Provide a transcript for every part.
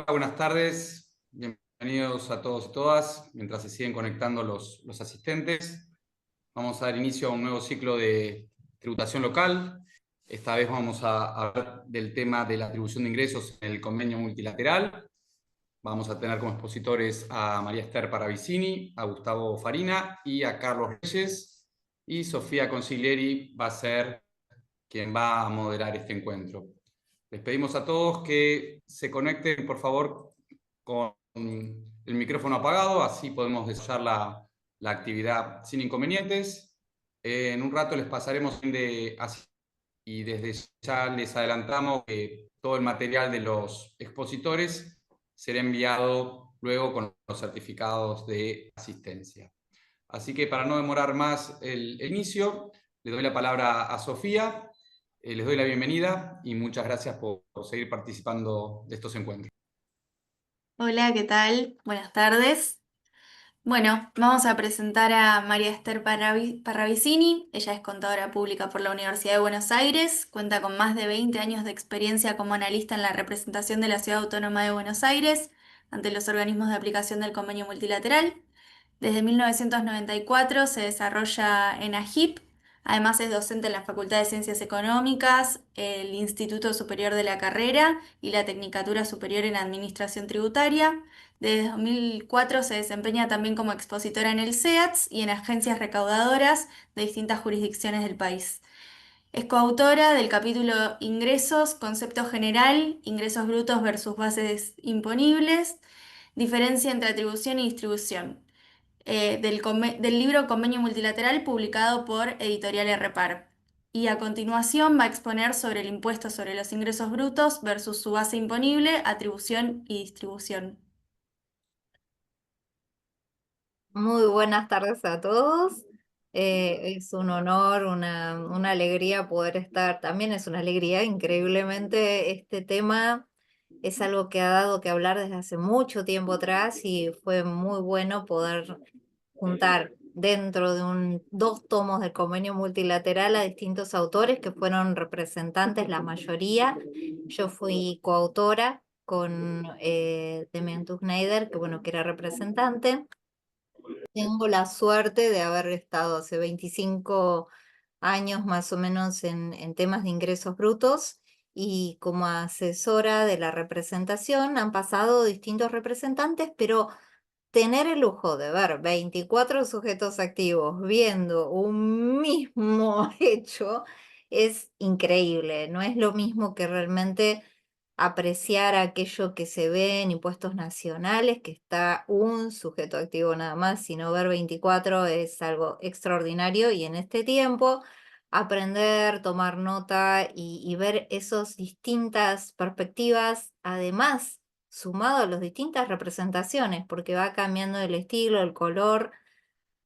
Hola, buenas tardes. Bienvenidos a todos y todas. Mientras se siguen conectando los asistentes, vamos a dar inicio a un nuevo ciclo de tributación local. Esta vez vamos a hablar del tema de la atribución de ingresos en el convenio multilateral. Vamos a tener como expositores a María Esther Paravicini, a Gustavo Farina y a Carlos Reyes. Y Sofía Consiglieri va a ser quien va a moderar este encuentro. Les pedimos a todos que se conecten, por favor, con el micrófono apagado, así podemos desarrollar la actividad sin inconvenientes. En un rato les pasaremos y desde ya les adelantamos que todo el material de los expositores será enviado luego con los certificados de asistencia. Así que para no demorar más el inicio, le doy la palabra a Sofía, les doy la bienvenida y muchas gracias por seguir participando de estos encuentros. Hola, ¿qué tal? Buenas tardes. Bueno, vamos a presentar a María Esther Parravicini. Ella es contadora pública por la Universidad de Buenos Aires, cuenta con más de 20 años de experiencia como analista en la representación de la Ciudad Autónoma de Buenos Aires ante los organismos de aplicación del convenio multilateral. Desde 1994 se desarrolla en AGIP. Además es docente en la Facultad de Ciencias Económicas, el Instituto Superior de la Carrera y la Tecnicatura Superior en Administración Tributaria. Desde 2004 se desempeña también como expositora en el SEATS y en agencias recaudadoras de distintas jurisdicciones del país. Es coautora del capítulo Ingresos, concepto general, ingresos brutos versus bases imponibles, diferencia entre atribución y distribución, del libro Convenio Multilateral publicado por Editorial Repar. Y a continuación va a exponer sobre el impuesto sobre los ingresos brutos versus su base imponible, atribución y distribución. Muy buenas tardes a todos. Es un honor, una alegría poder estar. También es una alegría, increíblemente, este tema es algo que ha dado que hablar desde hace mucho tiempo atrás y fue muy bueno poder juntar dentro de dos tomos del convenio multilateral a distintos autores que fueron representantes, la mayoría. Yo fui coautora con Demetrio Schneider, que bueno, que era representante. Tengo la suerte de haber estado hace 25 años más o menos en temas de ingresos brutos y como asesora de la representación han pasado distintos representantes, pero tener el lujo de ver 24 sujetos activos viendo un mismo hecho es increíble. No es lo mismo que realmente apreciar aquello que se ve en impuestos nacionales, que está un sujeto activo nada más, sino ver 24 es algo extraordinario y en este tiempo aprender, tomar nota y ver esas distintas perspectivas, además sumado a las distintas representaciones, porque va cambiando el estilo, el color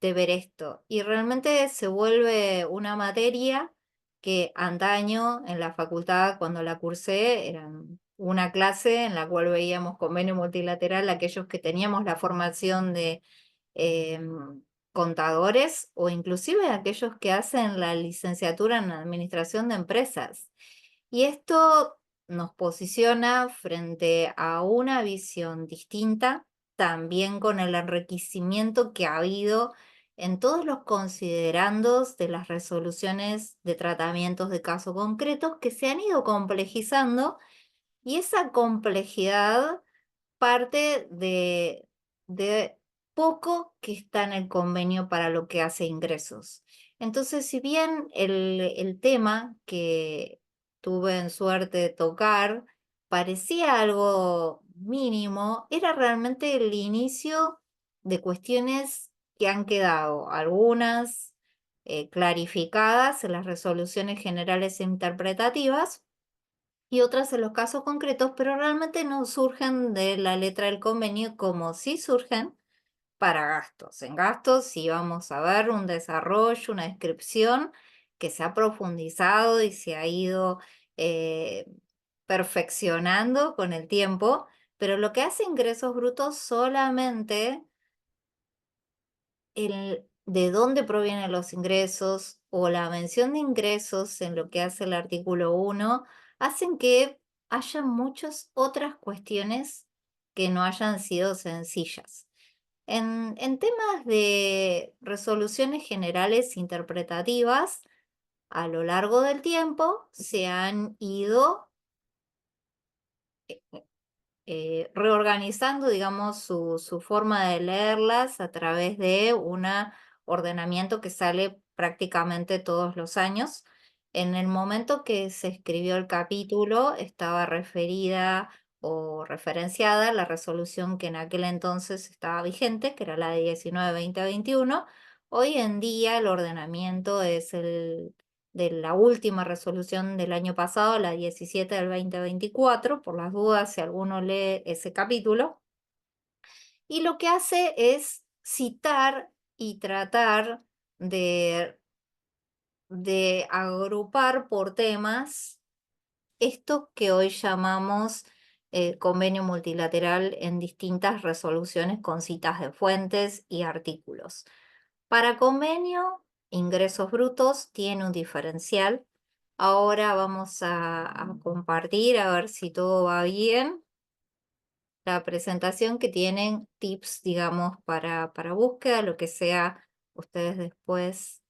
de ver esto. Y realmente se vuelve una materia que antaño en la facultad, cuando la cursé, era una clase en la cual veíamos convenio multilateral, aquellos que teníamos la formación de contadores o inclusive aquellos que hacen la licenciatura en administración de empresas. Y esto nos posiciona frente a una visión distinta, también con el enriquecimiento que ha habido en todos los considerandos de las resoluciones de tratamientos de casos concretos que se han ido complejizando y esa complejidad parte de poco que está en el convenio para lo que hace ingresos. Entonces, si bien el tema que tuve en suerte de tocar parecía algo mínimo, era realmente el inicio de cuestiones que han quedado, algunas clarificadas en las resoluciones generales e interpretativas, y otras en los casos concretos, pero realmente no surgen de la letra del convenio como sí surgen para gastos. En gastos sí vamos a ver un desarrollo, una descripción que se ha profundizado y se ha ido eh, perfeccionando con el tiempo, pero lo que hace ingresos brutos solamente el de dónde provienen los ingresos o la mención de ingresos en lo que hace el artículo 1 hacen que haya muchas otras cuestiones que no hayan sido sencillas. En temas de resoluciones generales interpretativas, a lo largo del tiempo se han ido reorganizando, digamos, su forma de leerlas a través de un ordenamiento que sale prácticamente todos los años. En el momento que se escribió el capítulo, estaba referida o referenciada la resolución que en aquel entonces estaba vigente, que era la de 19-2021. Hoy en día el ordenamiento es el de la última resolución del año pasado, la 17 del 2024, por las dudas si alguno lee ese capítulo, y lo que hace es citar y tratar de, de agrupar por temas esto que hoy llamamos convenio multilateral en distintas resoluciones con citas de fuentes y artículos. Para convenio, ingresos brutos tiene un diferencial. Ahora vamos a compartir, a ver si todo va bien, la presentación que tienen tips, digamos, para búsqueda, lo que sea, ustedes después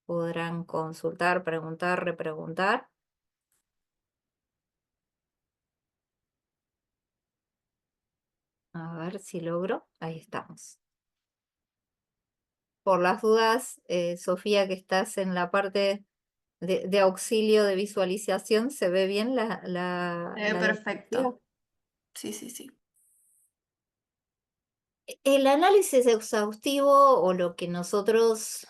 podrán consultar, preguntar, repreguntar. A ver si logro. Ahí estamos. Por las dudas, Sofía, que estás en la parte de auxilio de visualización, ¿se ve bien la Perfecto. diapositiva? Sí, sí, sí. El análisis exhaustivo o lo que nosotros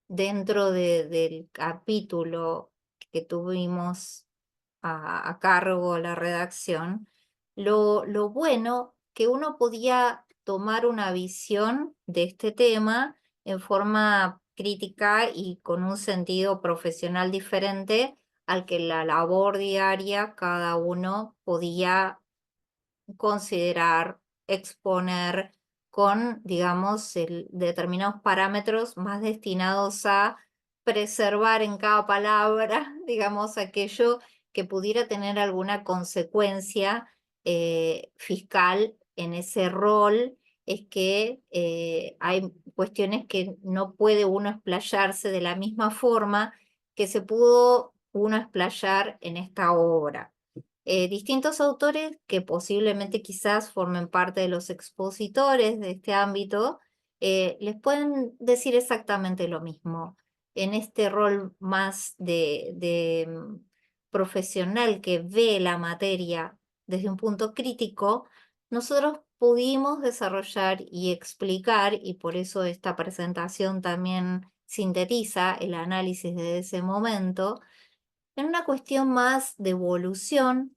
dentro del capítulo que tuvimos a cargo la redacción, lo bueno que uno podía tomar una visión de este tema en forma crítica y con un sentido profesional diferente al que la labor diaria cada uno podía considerar, exponer con, digamos, determinados parámetros más destinados a preservar en cada palabra, digamos, aquello que pudiera tener alguna consecuencia fiscal en ese rol. Es que hay cuestiones que no puede uno explayarse de la misma forma que se pudo uno explayar en esta obra. Distintos autores que posiblemente quizás formen parte de los expositores de este ámbito, les pueden decir exactamente lo mismo. En este rol más de profesional que ve la materia desde un punto crítico, nosotros pudimos desarrollar y explicar, y por eso esta presentación también sintetiza el análisis de ese momento, en una cuestión más de evolución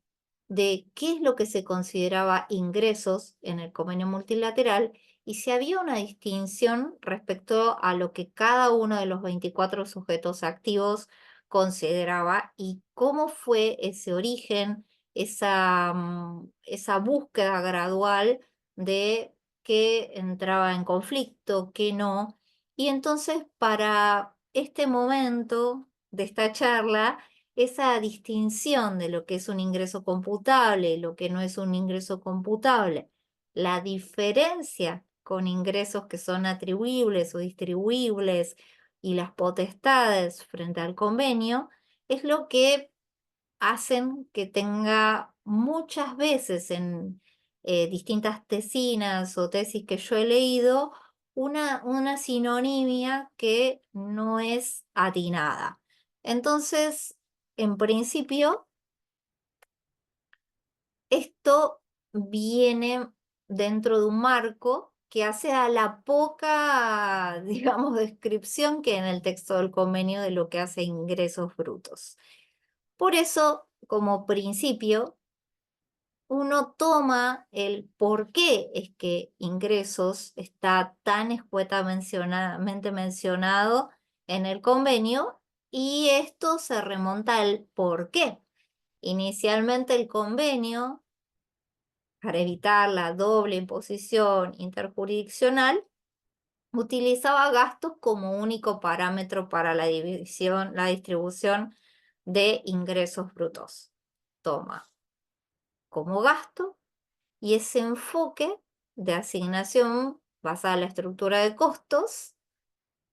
de qué es lo que se consideraba ingresos en el convenio multilateral y si había una distinción respecto a lo que cada uno de los 24 sujetos activos consideraba y cómo fue ese origen, esa búsqueda gradual de qué entraba en conflicto, qué no. Y entonces para este momento de esta charla, esa distinción de lo que es un ingreso computable y lo que no es un ingreso computable, la diferencia con ingresos que son atribuibles o distribuibles y las potestades frente al convenio, es lo que hacen que tenga muchas veces en distintas tesinas o tesis que yo he leído una sinonimia que no es atinada. Entonces, en principio, esto viene dentro de un marco que hace a la poca, digamos, descripción que en el texto del convenio de lo que hace ingresos brutos. Por eso, como principio, uno toma el por qué es que ingresos está tan escuetamente mencionado en el convenio y esto se remonta al por qué. Inicialmente el convenio, para evitar la doble imposición interjurisdiccional, utilizaba gastos como único parámetro para la distribución de ingresos brutos. Toma como gasto y ese enfoque de asignación basada en la estructura de costos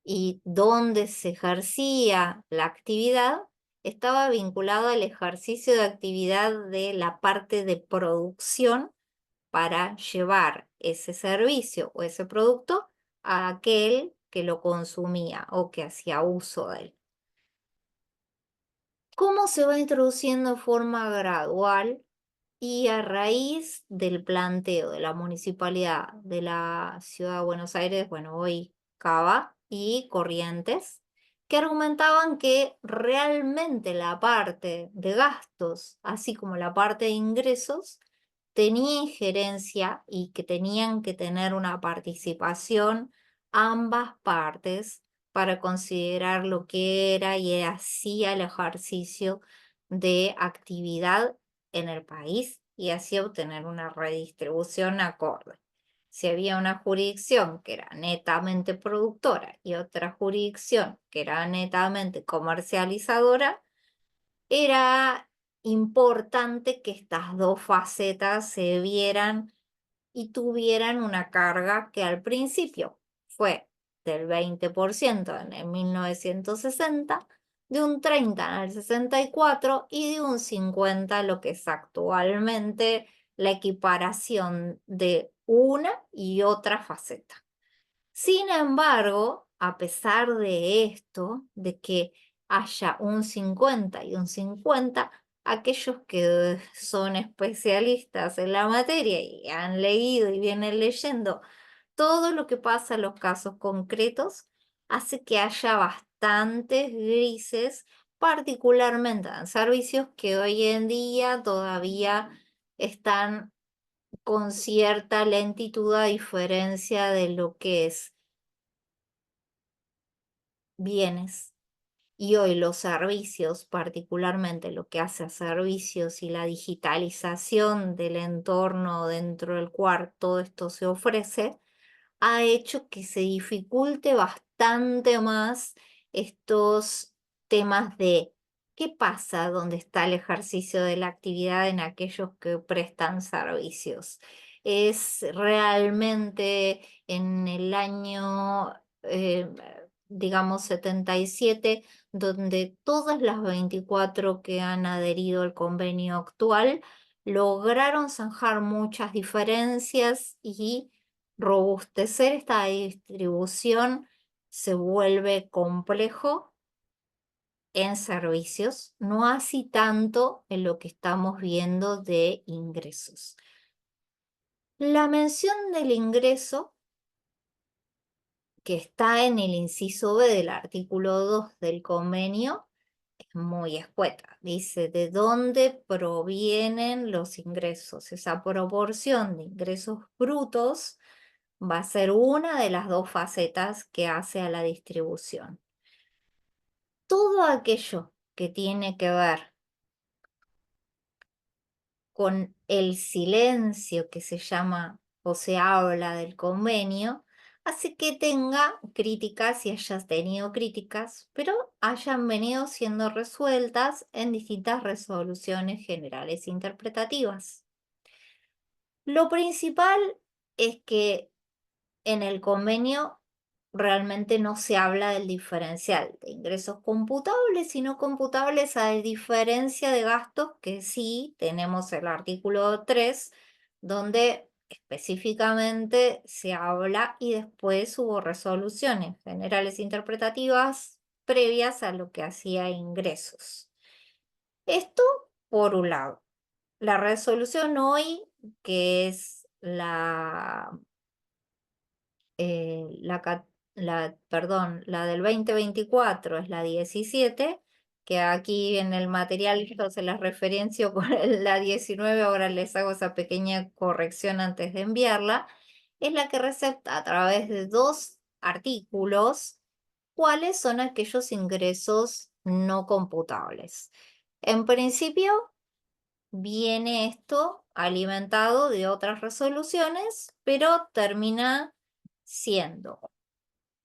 y donde se ejercía la actividad estaba vinculado al ejercicio de actividad de la parte de producción para llevar ese servicio o ese producto a aquel que lo consumía o que hacía uso de él. ¿Cómo se va introduciendo de forma gradual y a raíz del planteo de la municipalidad de la Ciudad de Buenos Aires, bueno, hoy Cava y Corrientes, que argumentaban que realmente la parte de gastos, así como la parte de ingresos, tenía injerencia y que tenían que tener una participación ambas partes para considerar lo que era y hacía el ejercicio de actividad en el país y así obtener una redistribución acorde. Si había una jurisdicción que era netamente productora y otra jurisdicción que era netamente comercializadora, era importante que estas dos facetas se vieran y tuvieran una carga que al principio fue del 20% en el 1960, de un 30% en el 64 y de un 50% lo que es actualmente la equiparación de una y otra faceta. Sin embargo, a pesar de esto, de que haya un 50 y un 50, aquellos que son especialistas en la materia y han leído y vienen leyendo todo lo que pasa en los casos concretos, hace que haya bastantes grises, particularmente en servicios que hoy en día todavía están con cierta lentitud a diferencia de lo que es bienes. Y hoy los servicios, particularmente lo que hace a servicios y la digitalización del entorno dentro del cual todo esto se ofrece, ha hecho que se dificulte bastante más estos temas de qué pasa donde está el ejercicio de la actividad en aquellos que prestan servicios. Es realmente en el año, digamos, 77, donde todas las 24 que han adherido al convenio actual lograron zanjar muchas diferencias y robustecer esta distribución se vuelve complejo en servicios, no así tanto en lo que estamos viendo de ingresos. La mención del ingreso, que está en el inciso B del artículo 2 del convenio, es muy escueta. Dice de dónde provienen los ingresos. Esa proporción de ingresos brutos va a ser una de las dos facetas que hace a la distribución. Todo aquello que tiene que ver con el silencio que se llama o se habla del convenio, hace que tenga críticas y hayas tenido críticas, pero hayan venido siendo resueltas en distintas resoluciones generales interpretativas. Lo principal es que en el convenio realmente no se habla del diferencial de ingresos computables y no computables, a diferencia de gastos que sí tenemos el artículo 3, donde específicamente se habla y después hubo resoluciones generales interpretativas previas a lo que hacía ingresos. Esto por un lado. La resolución hoy, que es la del 2024 es la 17, que aquí en el material yo se las referencio con la 19, ahora les hago esa pequeña corrección antes de enviarla, es la que recepta a través de dos artículos cuáles son aquellos ingresos no computables. En principio, viene esto alimentado de otras resoluciones, pero termina siendo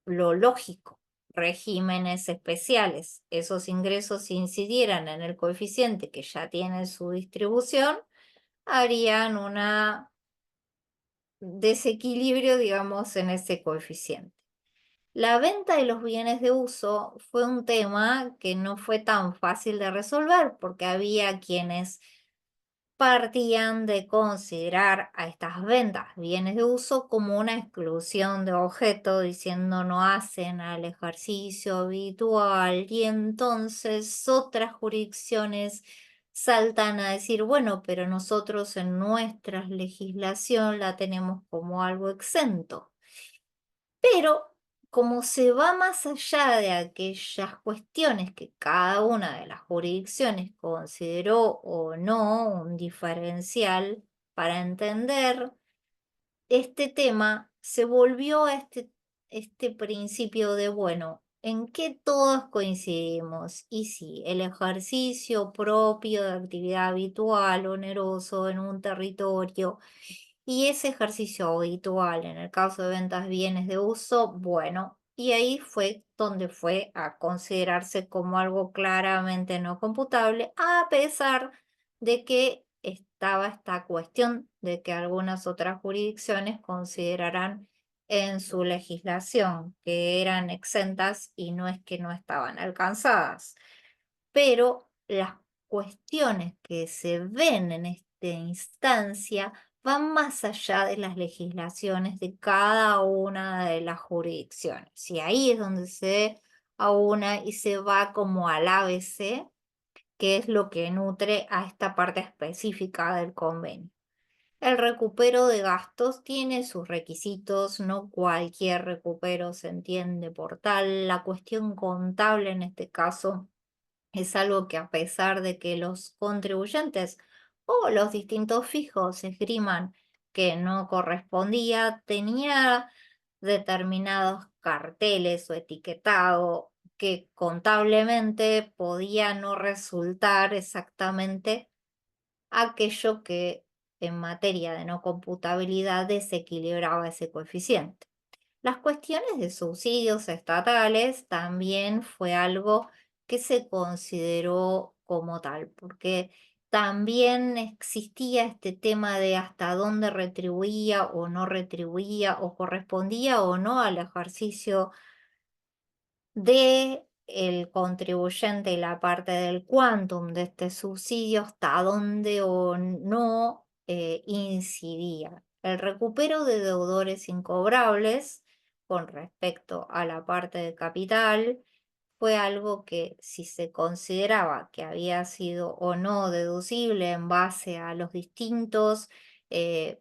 lo lógico. Regímenes especiales, esos ingresos si incidieran en el coeficiente que ya tiene su distribución, harían una desequilibrio, digamos, en ese coeficiente. La venta de los bienes de uso fue un tema que no fue tan fácil de resolver porque había quienes partían de considerar a estas ventas de bienes de uso como una exclusión de objeto, diciendo no hacen al ejercicio habitual, y entonces otras jurisdicciones saltan a decir, bueno, pero nosotros en nuestra legislación la tenemos como algo exento. Pero como se va más allá de aquellas cuestiones que cada una de las jurisdicciones consideró o no un diferencial para entender este tema, se volvió a este principio de, bueno, ¿en qué todos coincidimos? Y si el ejercicio propio de actividad habitual, oneroso en un territorio, y ese ejercicio habitual, en el caso de ventas de bienes de uso, bueno, y ahí fue donde fue a considerarse como algo claramente no computable, a pesar de que estaba esta cuestión de que algunas otras jurisdicciones considerarán en su legislación que eran exentas y no es que no estaban alcanzadas. Pero las cuestiones que se ven en esta instancia van más allá de las legislaciones de cada una de las jurisdicciones. Y ahí es donde se aúna y se va como al ABC, que es lo que nutre a esta parte específica del convenio. El recupero de gastos tiene sus requisitos, no cualquier recupero se entiende por tal. La cuestión contable en este caso es algo que, a pesar de que los contribuyentes o los distintos fijos esgriman que no correspondía, tenía determinados carteles o etiquetado que contablemente podía no resultar exactamente aquello que en materia de no computabilidad desequilibraba ese coeficiente. Las cuestiones de subsidios estatales también fue algo que se consideró como tal, porque también existía este tema de hasta dónde retribuía o no retribuía o correspondía o no al ejercicio de el contribuyente y la parte del quantum de este subsidio, hasta dónde o no incidía. El recupero de deudores incobrables con respecto a la parte de capital fue algo que, si se consideraba que había sido o no deducible en base a los distintos eh,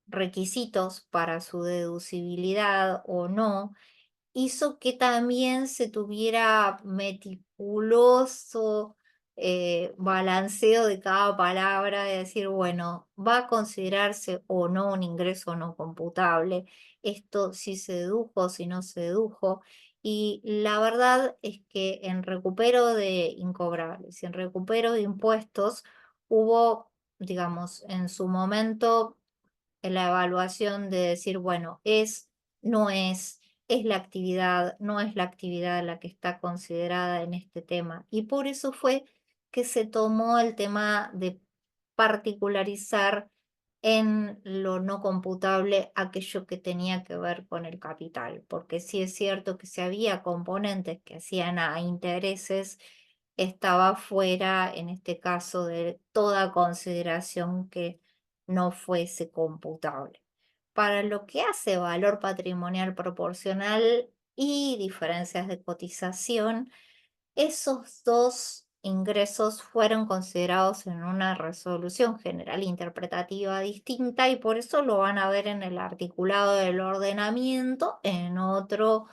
requisitos para su deducibilidad o no, hizo que también se tuviera meticuloso balanceo de cada palabra, de decir, bueno, va a considerarse o no un ingreso no computable, esto si se dedujo, si no se dedujo. Y la verdad es que en recupero de incobrables y en recupero de impuestos hubo, digamos, en su momento en la evaluación de decir, bueno, no es la actividad, no es la actividad la que está considerada en este tema. Y por eso fue que se tomó el tema de particularizar en lo no computable aquello que tenía que ver con el capital, porque sí es cierto que si había componentes que hacían a intereses, estaba fuera, en este caso, de toda consideración que no fuese computable. Para lo que hace valor patrimonial proporcional y diferencias de cotización, esos dos ingresos fueron considerados en una resolución general interpretativa distinta y por eso lo van a ver en el articulado del ordenamiento en otro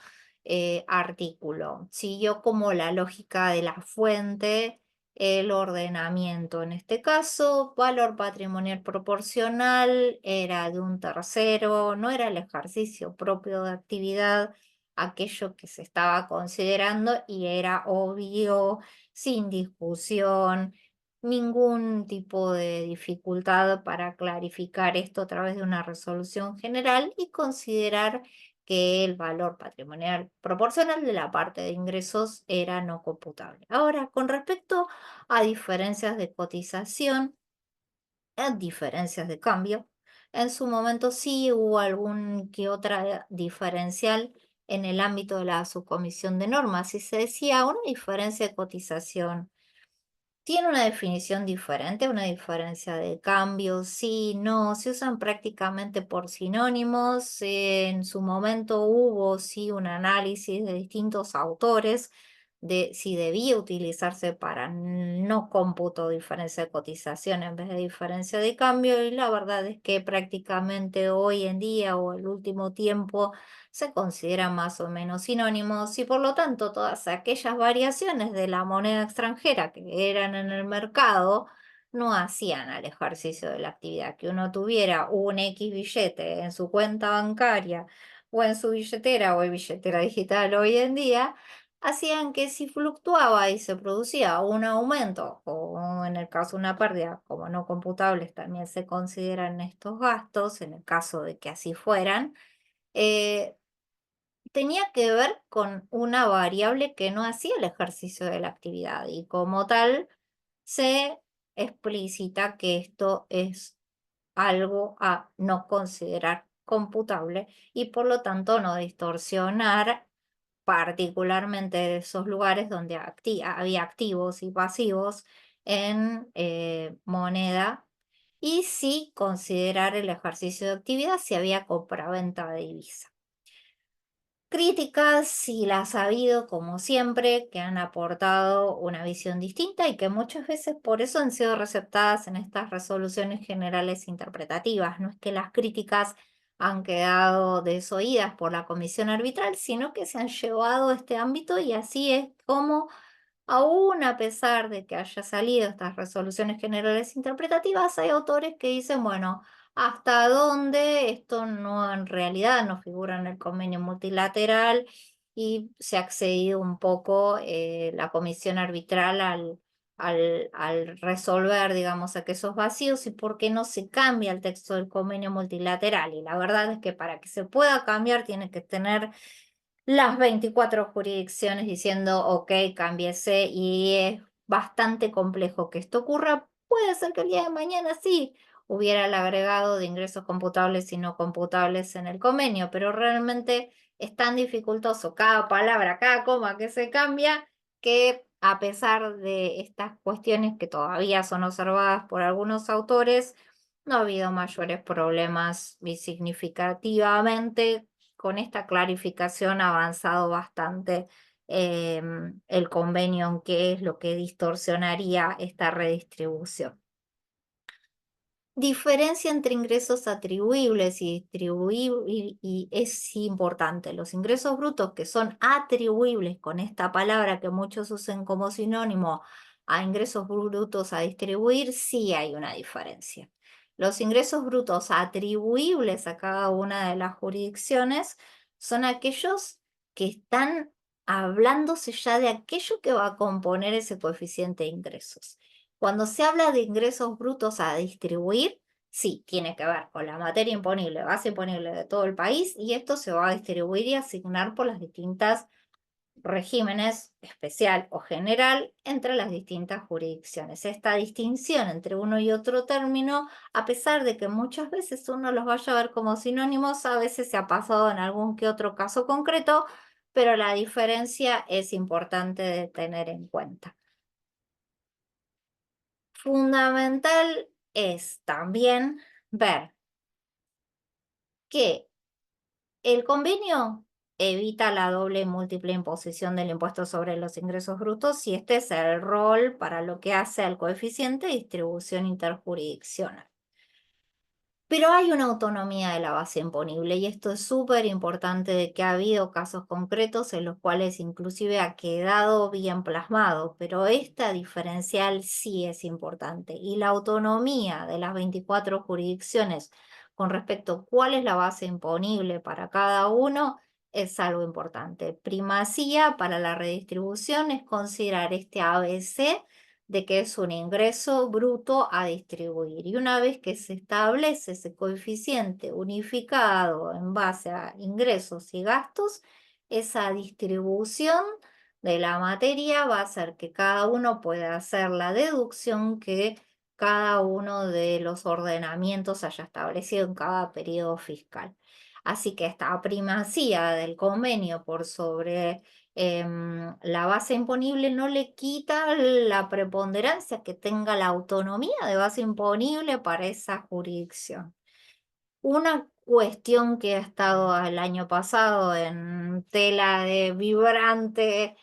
artículo. Siguió como la lógica de la fuente, el ordenamiento. En este caso, valor patrimonial proporcional era de un tercero, no era el ejercicio propio de actividad aquello que se estaba considerando y era obvio, sin discusión, ningún tipo de dificultad para clarificar esto a través de una resolución general y considerar que el valor patrimonial proporcional de la parte de ingresos era no computable. Ahora, con respecto a diferencias de cotización, a diferencias de cambio, En su momento sí hubo algún que otra diferencial en el ámbito de la subcomisión de normas y se decía una diferencia de cotización. Tiene una definición diferente, una diferencia de cambio, sí, no, se usan prácticamente por sinónimos. En su momento hubo, sí, un análisis de distintos autores de si debía utilizarse para no cómputo diferencia de cotización en vez de diferencia de cambio, y la verdad es que prácticamente hoy en día o el último tiempo se consideran más o menos sinónimos y por lo tanto todas aquellas variaciones de la moneda extranjera que eran en el mercado no hacían al ejercicio de la actividad. Que uno tuviera un X billete en su cuenta bancaria o en su billetera o en billetera digital hoy en día, hacían que si fluctuaba y se producía un aumento o en el caso de una pérdida, como no computables también se consideran estos gastos, en el caso de que así fueran, eh, tenía que ver con una variable que no hacía el ejercicio de la actividad y como tal se explicita que esto es algo a no considerar computable y por lo tanto no distorsionar particularmente de esos lugares donde había activos y pasivos en moneda y sí considerar el ejercicio de actividad si había compraventa de divisa. Críticas, sí las ha habido, como siempre, que han aportado una visión distinta y que muchas veces por eso han sido receptadas en estas resoluciones generales interpretativas. No es que las críticas han quedado desoídas por la comisión arbitral, sino que se han llevado a este ámbito y así es como, aún a pesar de que haya salido estas resoluciones generales interpretativas, hay autores que dicen, bueno, hasta dónde esto no en realidad no figura en el convenio multilateral y se ha accedido un poco la comisión arbitral al resolver, digamos, aquellos vacíos y por qué no se cambia el texto del convenio multilateral. Y la verdad es que para que se pueda cambiar tiene que tener las 24 jurisdicciones diciendo, ok, cámbiese, y es bastante complejo que esto ocurra. Puede ser que el día de mañana sí hubiera el agregado de ingresos computables y no computables en el convenio, pero realmente es tan dificultoso cada palabra, cada coma que se cambia, que a pesar de estas cuestiones que todavía son observadas por algunos autores, no ha habido mayores problemas y significativamente con esta clarificación ha avanzado bastante el convenio en qué es lo que distorsionaría esta redistribución. Diferencia entre ingresos atribuibles y distribuibles y es importante. Los ingresos brutos que son atribuibles con esta palabra que muchos usan como sinónimo a ingresos brutos a distribuir, sí hay una diferencia. Los ingresos brutos atribuibles a cada una de las jurisdicciones son aquellos que están hablándose ya de aquello que va a componer ese coeficiente de ingresos. Cuando se habla de ingresos brutos a distribuir, sí, tiene que ver con la materia imponible, base imponible de todo el país, y esto se va a distribuir y asignar por las distintas regímenes especial o general entre las distintas jurisdicciones. Esta distinción entre uno y otro término, a pesar de que muchas veces uno los vaya a ver como sinónimos, a veces se ha pasado en algún que otro caso concreto, pero la diferencia es importante de tener en cuenta. Fundamental es también ver que el convenio evita la doble y múltiple imposición del impuesto sobre los ingresos brutos y este es el rol para lo que hace al coeficiente de distribución interjurisdiccional. Pero hay una autonomía de la base imponible y esto es súper importante de que ha habido casos concretos en los cuales inclusive ha quedado bien plasmado, pero esta diferencial sí es importante y la autonomía de las 24 jurisdicciones con respecto a cuál es la base imponible para cada uno es algo importante. Primacía para la redistribución es considerar este ABC de que es un ingreso bruto a distribuir. Y una vez que se establece ese coeficiente unificado en base a ingresos y gastos, esa distribución de la materia va a hacer que cada uno pueda hacer la deducción que cada uno de los ordenamientos haya establecido en cada periodo fiscal. Así que esta primacía del convenio por sobre la base imponible no le quita la preponderancia que tenga la autonomía de base imponible para esa jurisdicción. Una cuestión que ha estado el año pasado en tela de vibrante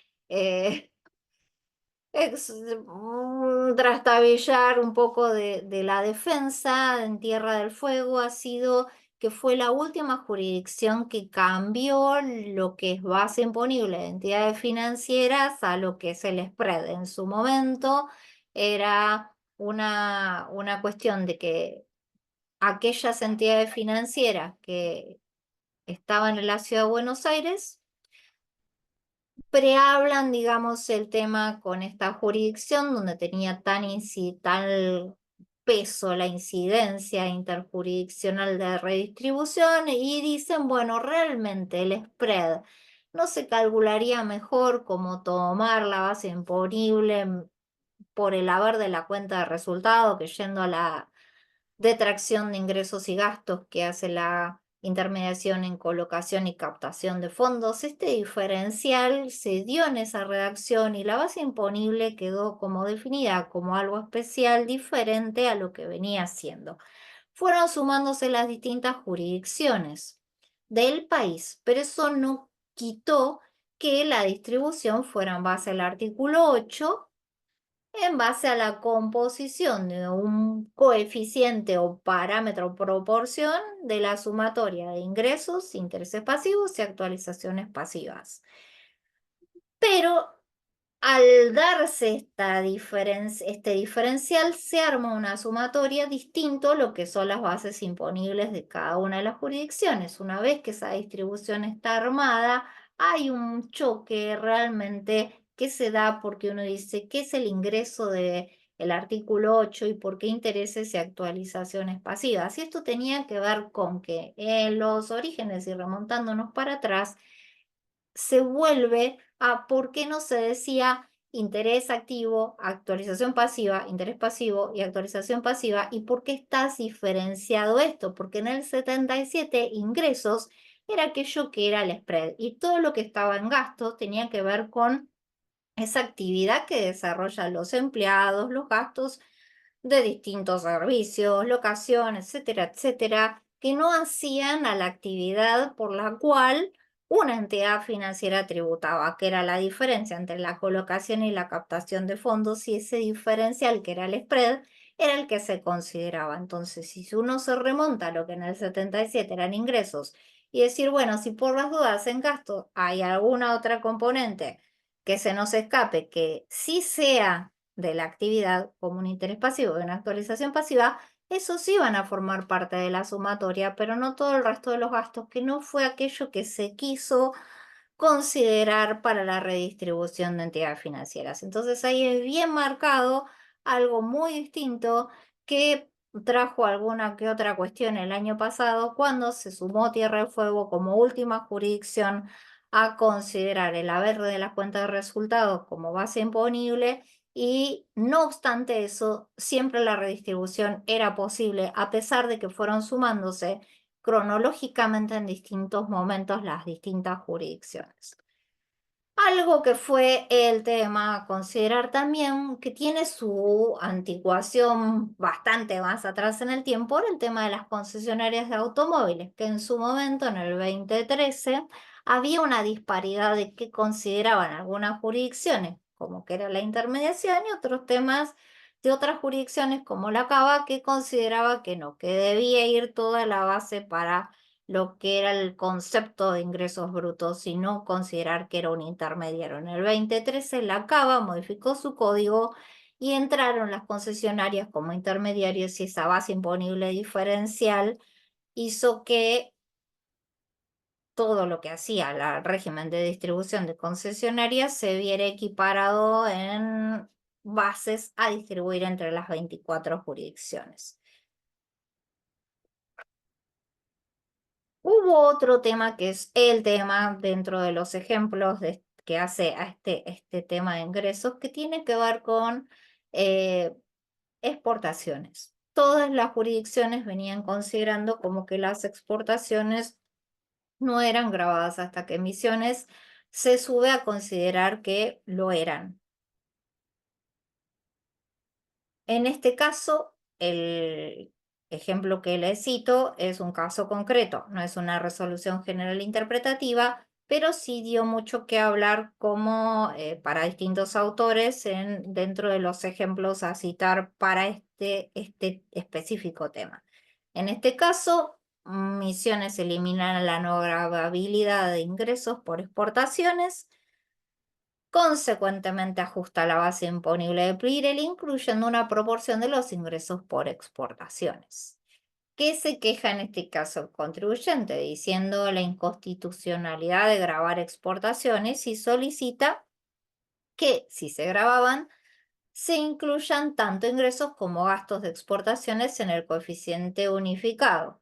trastabillar un poco de la defensa en Tierra del Fuego ha sido que fue la última jurisdicción que cambió lo que es base imponible de entidades financieras a lo que es el spread. En su momento era una cuestión de que aquellas entidades financieras que estaban en la ciudad de Buenos Aires prehablan, digamos, el tema con esta jurisdicción donde tenía tal peso la incidencia interjurisdiccional de redistribución y dicen, bueno, realmente el spread no se calcularía mejor como tomar la base imponible por el haber de la cuenta de resultado que yendo a la detracción de ingresos y gastos que hace la intermediación en colocación y captación de fondos. Este diferencial se dio en esa redacción y la base imponible quedó como definida como algo especial diferente a lo que venía siendo. Fueron sumándose las distintas jurisdicciones del país, pero eso no quitó que la distribución fuera en base al artículo 8 en base a la composición de un coeficiente o parámetro o proporción de la sumatoria de ingresos, intereses pasivos y actualizaciones pasivas. Pero al darse este diferencial, se arma una sumatoria distinto a lo que son las bases imponibles de cada una de las jurisdicciones. Una vez que esa distribución está armada, hay un choque realmente que se da porque uno dice, ¿qué es el ingreso del artículo 8 y por qué intereses y actualizaciones pasivas? Y esto tenía que ver con que en los orígenes y remontándonos para atrás, se vuelve a por qué no se decía interés activo, actualización pasiva, interés pasivo y actualización pasiva, y por qué estás diferenciado esto, porque en el 77 ingresos era aquello que era el spread y todo lo que estaba en gastos tenía que ver con esa actividad que desarrollan los empleados, los gastos de distintos servicios, locaciones, etcétera, etcétera, que no hacían a la actividad por la cual una entidad financiera tributaba, que era la diferencia entre la colocación y la captación de fondos, y ese diferencial, que era el spread, era el que se consideraba. Entonces, si uno se remonta a lo que en el 77 eran ingresos, y decir, bueno, si por las dudas en gasto hay alguna otra componente que se nos escape, que sí sea de la actividad como un interés pasivo y una actualización pasiva, esos sí van a formar parte de la sumatoria, pero no todo el resto de los gastos, que no fue aquello que se quiso considerar para la redistribución de entidades financieras. Entonces ahí es bien marcado algo muy distinto que trajo alguna que otra cuestión el año pasado cuando se sumó Tierra del Fuego como última jurisdicción a considerar el haber de las cuentas de resultados como base imponible, y no obstante eso, siempre la redistribución era posible a pesar de que fueron sumándose cronológicamente en distintos momentos las distintas jurisdicciones. Algo que fue el tema a considerar también, que tiene su anticuación bastante más atrás en el tiempo, era el tema de las concesionarias de automóviles, que en su momento, en el 2013, había una disparidad de qué consideraban algunas jurisdicciones, como que era la intermediación, y otros temas de otras jurisdicciones, como la CABA, que consideraba que no, que debía ir toda la base para lo que era el concepto de ingresos brutos, sino considerar que era un intermediario. En el 2013 la CABA modificó su código y entraron las concesionarias como intermediarios, y esa base imponible diferencial hizo que todo lo que hacía el régimen de distribución de concesionarias se viera equiparado en bases a distribuir entre las 24 jurisdicciones. Hubo otro tema que es el tema dentro de los ejemplos que hace a este tema de ingresos, que tiene que ver con exportaciones. Todas las jurisdicciones venían considerando como que las exportaciones no eran gravadas hasta que Misiones se sube a considerar que lo eran. En este caso, el ejemplo que les cito es un caso concreto, no es una resolución general interpretativa, pero sí dio mucho que hablar como para distintos autores dentro de los ejemplos a citar para este específico tema. En este caso, Misiones eliminan la no gravabilidad de ingresos por exportaciones. Consecuentemente, ajusta la base imponible de Pirelli, incluyendo una proporción de los ingresos por exportaciones. ¿Qué se queja en este caso el contribuyente? Diciendo la inconstitucionalidad de gravar exportaciones y solicita que, si se grababan, se incluyan tanto ingresos como gastos de exportaciones en el coeficiente unificado.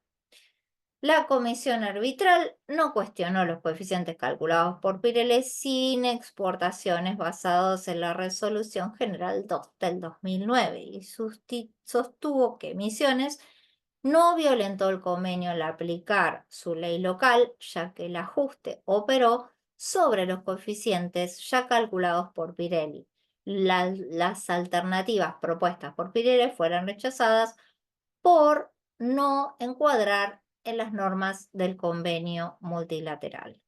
La comisión arbitral no cuestionó los coeficientes calculados por Pirelli sin exportaciones basados en la Resolución General 2 del 2009 y sostuvo que Misiones no violentó el convenio al aplicar su ley local, ya que el ajuste operó sobre los coeficientes ya calculados por Pirelli. Las alternativas propuestas por Pirelli fueron rechazadas por no encuadrar en las normas del convenio multilateral.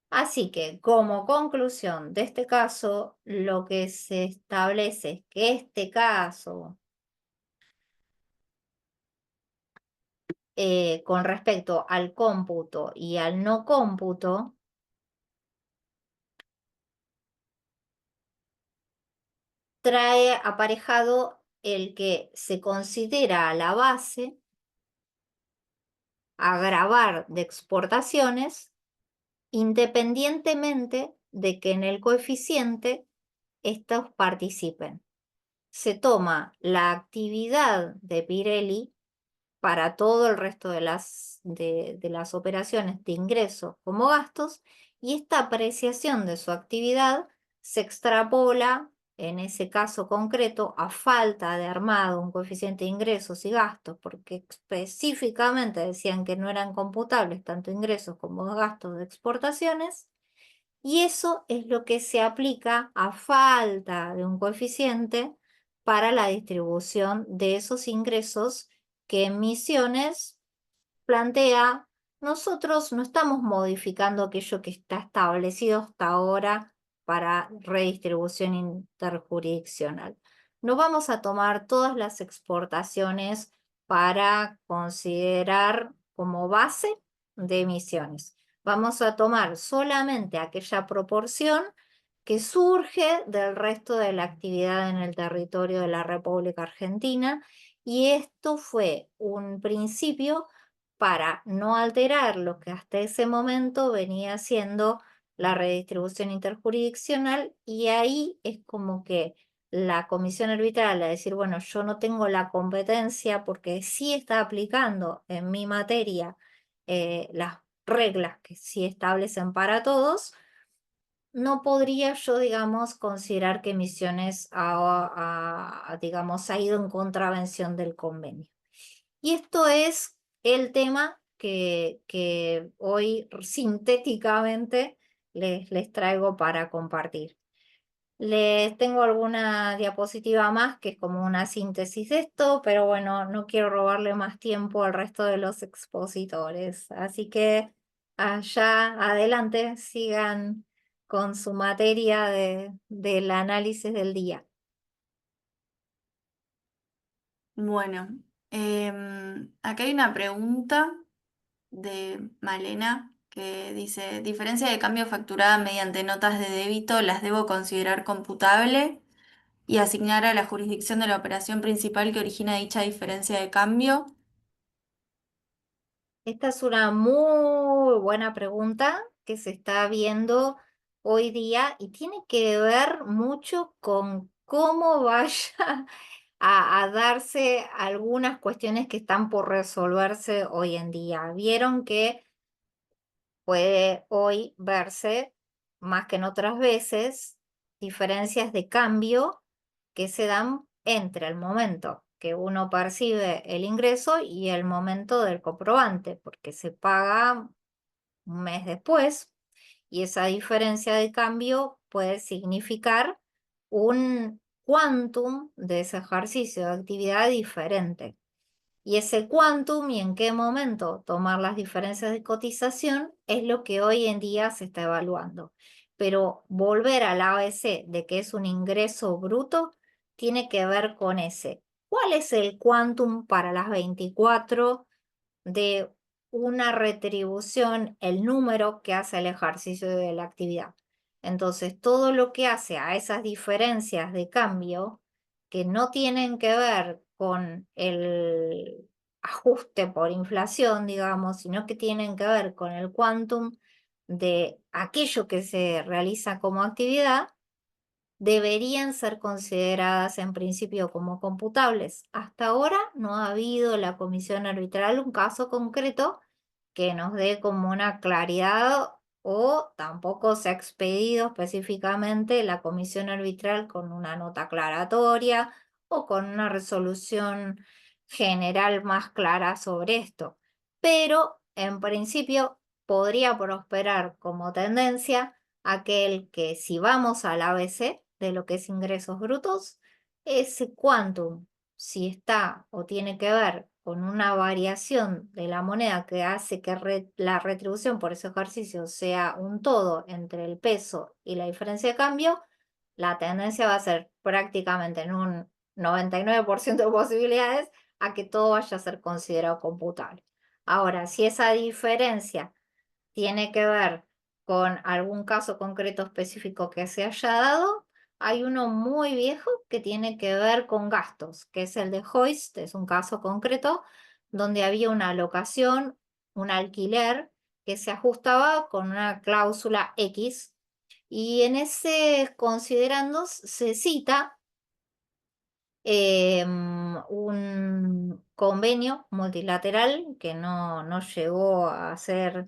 Así que, como conclusión de este caso, lo que se establece es que este caso, con respecto al cómputo y al no cómputo, trae aparejado el que se considera a la base a gravar de exportaciones independientemente de que en el coeficiente estos participen. Se toma la actividad de Pirelli para todo el resto de las operaciones de ingresos como gastos y esta apreciación de su actividad se extrapola en ese caso concreto a falta de armado un coeficiente de ingresos y gastos porque específicamente decían que no eran computables tanto ingresos como gastos de exportaciones. Y eso es lo que se aplica a falta de un coeficiente para la distribución de esos ingresos que en Misiones plantea, nosotros no estamos modificando aquello que está establecido hasta ahora para redistribución interjurisdiccional. No vamos a tomar todas las exportaciones para considerar como base de emisiones. Vamos a tomar solamente aquella proporción que surge del resto de la actividad en el territorio de la República Argentina y esto fue un principio para no alterar lo que hasta ese momento venía siendo la redistribución interjurisdiccional y ahí es como que la comisión arbitral a decir, bueno, yo no tengo la competencia porque sí está aplicando en mi materia las reglas que sí establecen para todos, no podría yo, digamos, considerar que Misiones digamos, ha ido en contravención del convenio. Y esto es el tema que hoy sintéticamente les traigo para compartir. Les tengo alguna diapositiva más que es como una síntesis de esto, pero bueno, no quiero robarle más tiempo al resto de los expositores. Así que allá adelante sigan con su materia del análisis del día. Bueno, acá hay una pregunta de Malena que dice, diferencia de cambio facturada mediante notas de débito, ¿las debo considerar computable y asignar a la jurisdicción de la operación principal que origina dicha diferencia de cambio? Esta es una muy buena pregunta que se está viendo hoy día y tiene que ver mucho con cómo vaya a darse algunas cuestiones que están por resolverse hoy en día. Vieron que puede hoy verse, más que en otras veces, diferencias de cambio que se dan entre el momento que uno percibe el ingreso y el momento del comprobante, porque se paga un mes después y esa diferencia de cambio puede significar un quantum de ese ejercicio de actividad diferente. Y ese quantum y en qué momento tomar las diferencias de cotización es lo que hoy en día se está evaluando. Pero volver al ABC de que es un ingreso bruto tiene que ver con ese. ¿Cuál es el quantum para las 24 de una retribución, el número que hace el ejercicio de la actividad? Entonces, todo lo que hace a esas diferencias de cambio que no tienen que ver con el ajuste por inflación, digamos, sino que tienen que ver con el quantum de aquello que se realiza como actividad, deberían ser consideradas en principio como computables. Hasta ahora no ha habido la comisión arbitral un caso concreto que nos dé como una claridad o tampoco se ha expedido específicamente la comisión arbitral con una nota aclaratoria o con una resolución general más clara sobre esto. Pero en principio podría prosperar como tendencia aquel que si vamos al ABC de lo que es ingresos brutos, ese quantum, si está o tiene que ver con una variación de la moneda que hace que la retribución por ese ejercicio sea un todo entre el peso y la diferencia de cambio, la tendencia va a ser prácticamente en un 99% de posibilidades a que todo vaya a ser considerado computable. Ahora, si esa diferencia tiene que ver con algún caso concreto específico que se haya dado, hay uno muy viejo que tiene que ver con gastos, que es el de Hoist, es un caso concreto donde había una locación, un alquiler que se ajustaba con una cláusula X y en ese considerandos se cita un convenio multilateral que no llegó a ser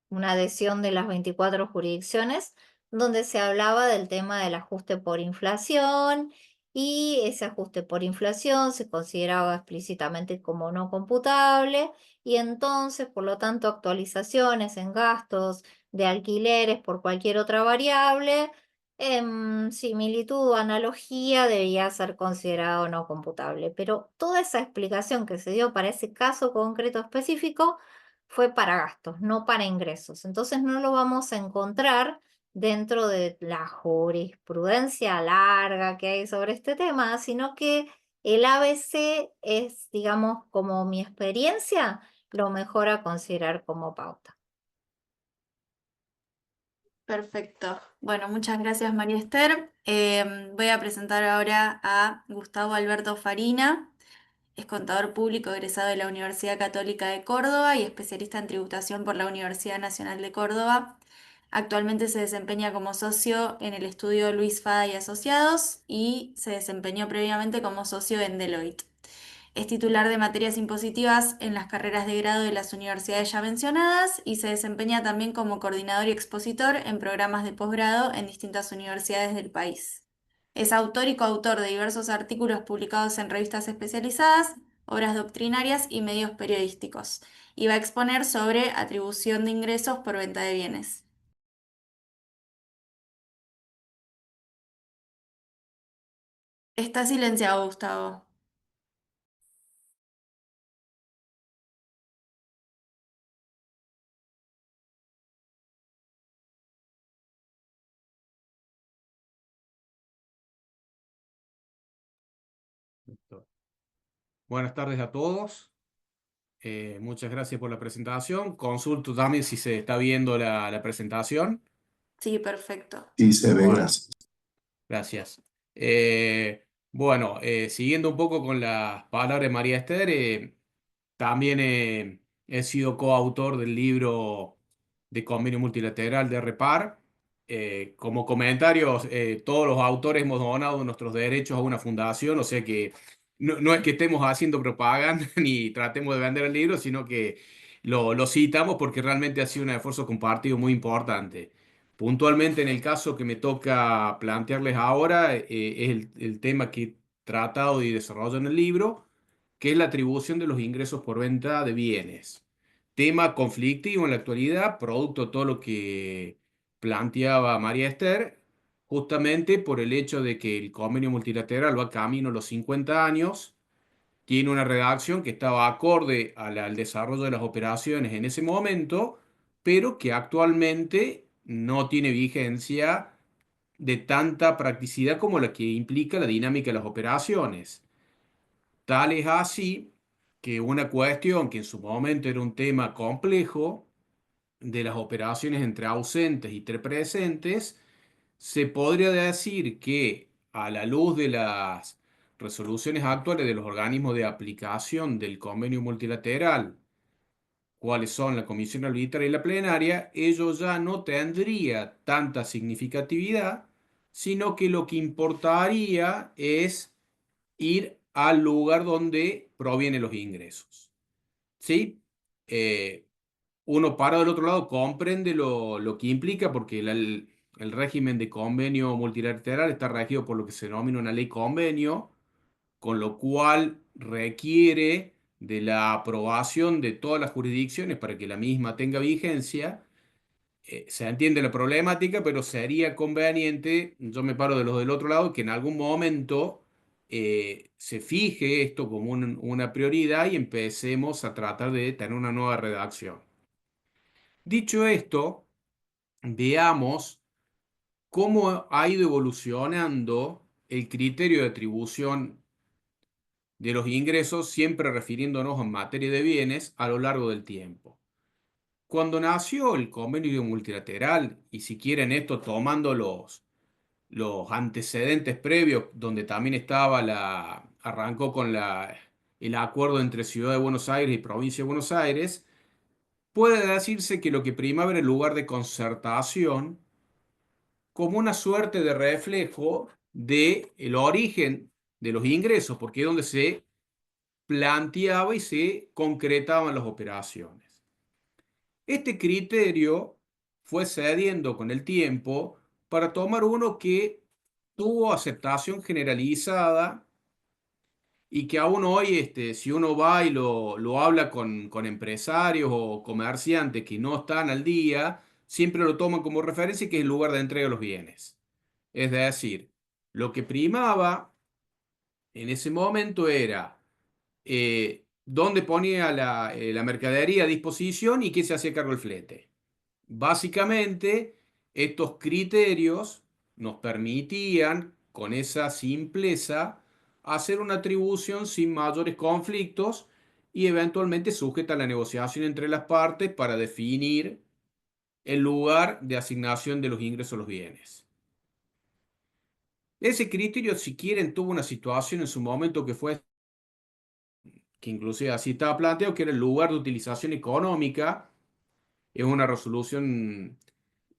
una adhesión de las 24 jurisdicciones, donde se hablaba del tema del ajuste por inflación y ese ajuste por inflación se consideraba explícitamente como no computable y entonces, por lo tanto, actualizaciones en gastos de alquileres por cualquier otra variable, en similitud o analogía, debía ser considerado no computable. Pero toda esa explicación que se dio para ese caso concreto específico fue para gastos, no para ingresos. Entonces no lo vamos a encontrar dentro de la jurisprudencia larga que hay sobre este tema, sino que el ABC es, digamos, como mi experiencia, lo mejor a considerar como pauta. Perfecto. Bueno, muchas gracias María Esther. Voy a presentar ahora a Gustavo Alberto Farina. Es contador público egresado de la Universidad Católica de Córdoba y especialista en tributación por la Universidad Nacional de Córdoba. Actualmente se desempeña como socio en el estudio Luis Fada y Asociados y se desempeñó previamente como socio en Deloitte. Es titular de materias impositivas en las carreras de grado de las universidades ya mencionadas y se desempeña también como coordinador y expositor en programas de posgrado en distintas universidades del país. Es autor y coautor de diversos artículos publicados en revistas especializadas, obras doctrinarias y medios periodísticos, y va a exponer sobre atribución de ingresos por venta de bienes. Está silenciado, Gustavo. Listo. Buenas tardes a todos. Muchas gracias por la presentación. Consulto también si se está viendo la presentación. Sí, perfecto. Sí, se ve, Bueno, gracias. gracias. Bueno, siguiendo un poco con las palabras de María Esther, también he sido coautor del libro de convenio multilateral de REPAR. Como comentarios, todos los autores hemos donado nuestros derechos a una fundación, o sea que no es que estemos haciendo propaganda ni tratemos de vender el libro, sino que lo citamos porque realmente ha sido un esfuerzo compartido muy importante. Puntualmente en el caso que me toca plantearles ahora, es el tema que tratado y desarrollado en el libro, que es la atribución de los ingresos por venta de bienes. Tema conflictivo en la actualidad, producto de todo lo que planteaba María Esther, justamente por el hecho de que el convenio multilateral va camino a los 50 años, tiene una redacción que estaba acorde al desarrollo de las operaciones en ese momento, pero que actualmente no tiene vigencia de tanta practicidad como la que implica la dinámica de las operaciones. Tal es así que una cuestión que en su momento era un tema complejo de las operaciones entre ausentes y entre presentes, se podría decir que a la luz de las resoluciones actuales de los organismos de aplicación del convenio multilateral, cuáles son la comisión arbitraria y la plenaria, ello ya no tendría tanta significatividad, sino que lo que importaría es ir al lugar donde provienen los ingresos. ¿Sí? Eh, Uno para del otro lado comprende lo que implica, porque el régimen de convenio multilateral está regido por lo que se denomina una ley convenio, con lo cual requiere de la aprobación de todas las jurisdicciones para que la misma tenga vigencia. Se entiende la problemática, pero sería conveniente, yo me paro de los del otro lado, que en algún momento se fije esto como una prioridad y empecemos a tratar de tener una nueva redacción. Dicho esto, veamos cómo ha ido evolucionando el criterio de atribución de los ingresos, siempre refiriéndonos en materia de bienes a lo largo del tiempo. Cuando nació el convenio multilateral, y si quieren esto tomando los antecedentes previos, donde también estaba arrancó con el acuerdo entre Ciudad de Buenos Aires y Provincia de Buenos Aires, puede decirse que lo que primaba era el lugar de concertación como una suerte de reflejo del origen de los ingresos, porque es donde se planteaba y se concretaban las operaciones. Este criterio fue cediendo con el tiempo para tomar uno que tuvo aceptación generalizada y que aún hoy, si uno va y lo habla con empresarios o comerciantes que no están al día, siempre lo toman como referencia, que es el lugar de entrega de los bienes. Es decir, lo que primaba en ese momento era dónde ponía la mercadería a disposición y qué se hacía cargo del flete. Básicamente, estos criterios nos permitían, con esa simpleza, hacer una atribución sin mayores conflictos y eventualmente sujeta a la negociación entre las partes para definir el lugar de asignación de los ingresos a los bienes. Ese criterio, si quieren, tuvo una situación en su momento que inclusive así estaba planteado, que era el lugar de utilización económica. Es una resolución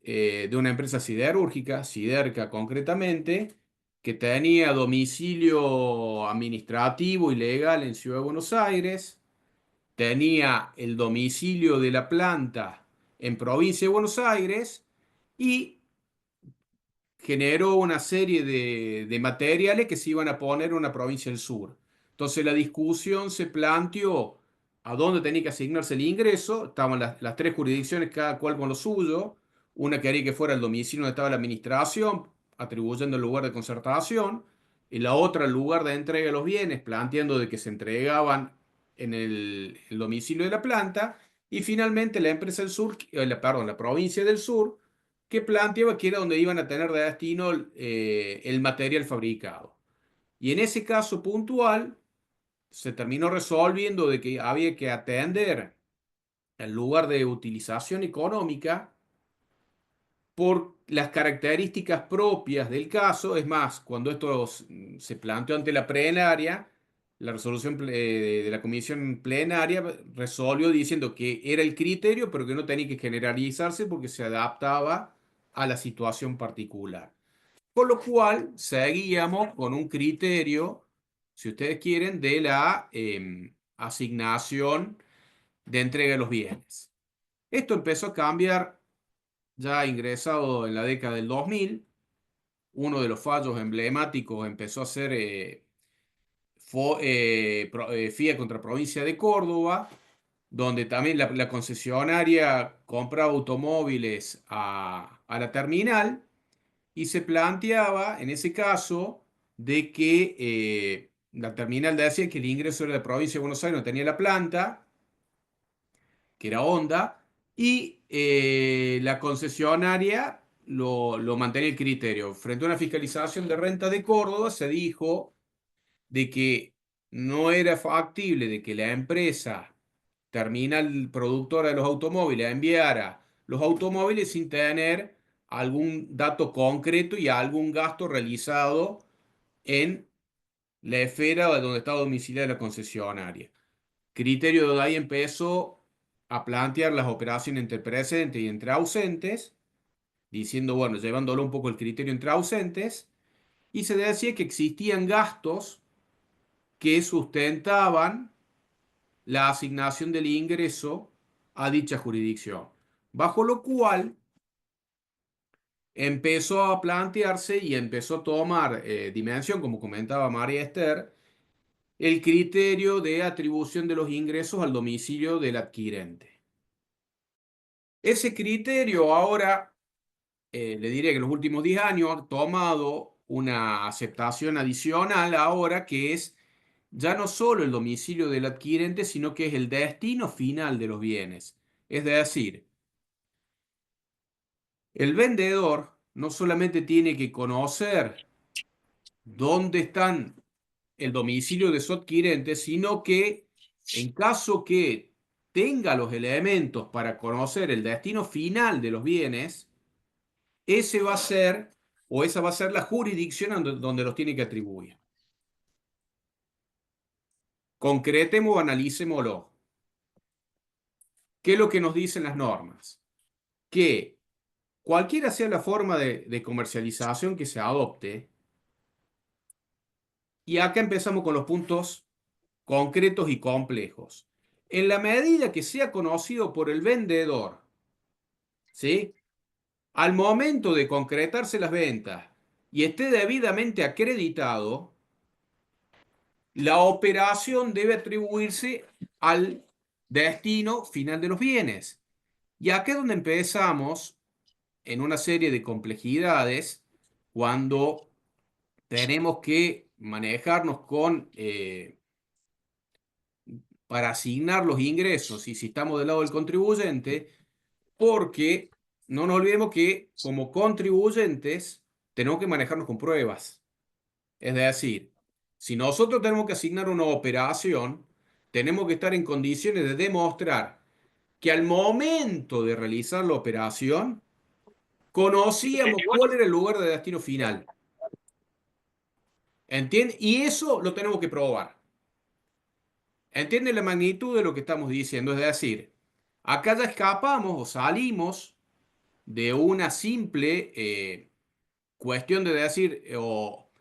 de una empresa siderúrgica, Siderca concretamente, que tenía domicilio administrativo y legal en Ciudad de Buenos Aires, tenía el domicilio de la planta en Provincia de Buenos Aires y generó una serie de materiales que se iban a poner en una provincia del sur. Entonces la discusión se planteó a dónde tenía que asignarse el ingreso. Estaban las tres jurisdicciones, cada cual con lo suyo. Una quería que fuera el domicilio donde estaba la administración, atribuyendo el lugar de concertación, y la otra el lugar de entrega de los bienes, planteando de que se entregaban en el domicilio de la planta, y finalmente la empresa del sur, perdón, la provincia del sur, que planteaba que era donde iban a tener de destino el material fabricado. Y en ese caso puntual se terminó resolviendo de que había que atender el lugar de utilización económica por las características propias del caso. Es más, cuando esto se planteó ante la plenaria, la resolución de la comisión plenaria resolvió diciendo que era el criterio, pero que no tenía que generalizarse porque se adaptaba a la situación particular. Con lo cual, seguíamos con un criterio, si ustedes quieren, de la asignación de entrega de los bienes. Esto empezó a cambiar ya ingresado en la década del 2000. Uno de los fallos emblemáticos empezó a ser FIA contra Provincia de Córdoba, donde también la concesionaria compraba automóviles a la terminal y se planteaba, en ese caso, de que la terminal decía que el ingreso era de la provincia de Buenos Aires, no tenía la planta, que era Honda, y la concesionaria lo mantenía el criterio. Frente a una fiscalización de renta de Córdoba, se dijo de que no era factible de que la empresa terminal productora de los automóviles enviara los automóviles sin tener algún dato concreto y algún gasto realizado en la esfera donde está domiciliada la concesionaria. Criterio de ahí empezó a plantear las operaciones entre presentes y entre ausentes, diciendo, bueno, llevándolo un poco el criterio entre ausentes, y se decía que existían gastos que sustentaban la asignación del ingreso a dicha jurisdicción, bajo lo cual empezó a plantearse y empezó a tomar dimensión, como comentaba María Esther, el criterio de atribución de los ingresos al domicilio del adquirente. Ese criterio ahora, le diré que en los últimos 10 años ha tomado una aceptación adicional ahora que es ya no solo el domicilio del adquirente, sino que es el destino final de los bienes. Es decir, el vendedor no solamente tiene que conocer dónde están el domicilio de su adquirente, sino que en caso que tenga los elementos para conocer el destino final de los bienes, ese va a ser o esa va a ser la jurisdicción donde los tiene que atribuir. Concretemos o analicémoslo. ¿Qué es lo que nos dicen las normas? Que cualquiera sea la forma de comercialización que se adopte, y acá empezamos con los puntos concretos y complejos. En la medida que sea conocido por el vendedor, ¿sí? Al momento de concretarse las ventas y esté debidamente acreditado, la operación debe atribuirse al destino final de los bienes. Y acá es donde empezamos en una serie de complejidades cuando tenemos que manejarnos con para asignar los ingresos y si estamos del lado del contribuyente, porque no nos olvidemos que como contribuyentes tenemos que manejarnos con pruebas. Es decir, si nosotros tenemos que asignar una operación, tenemos que estar en condiciones de demostrar que al momento de realizar la operación conocíamos cuál era el lugar de destino final. ¿Entiendes? Y eso lo tenemos que probar. ¿Entienden la magnitud de lo que estamos diciendo? Es decir, acá ya escapamos o salimos de una simple cuestión de decir, o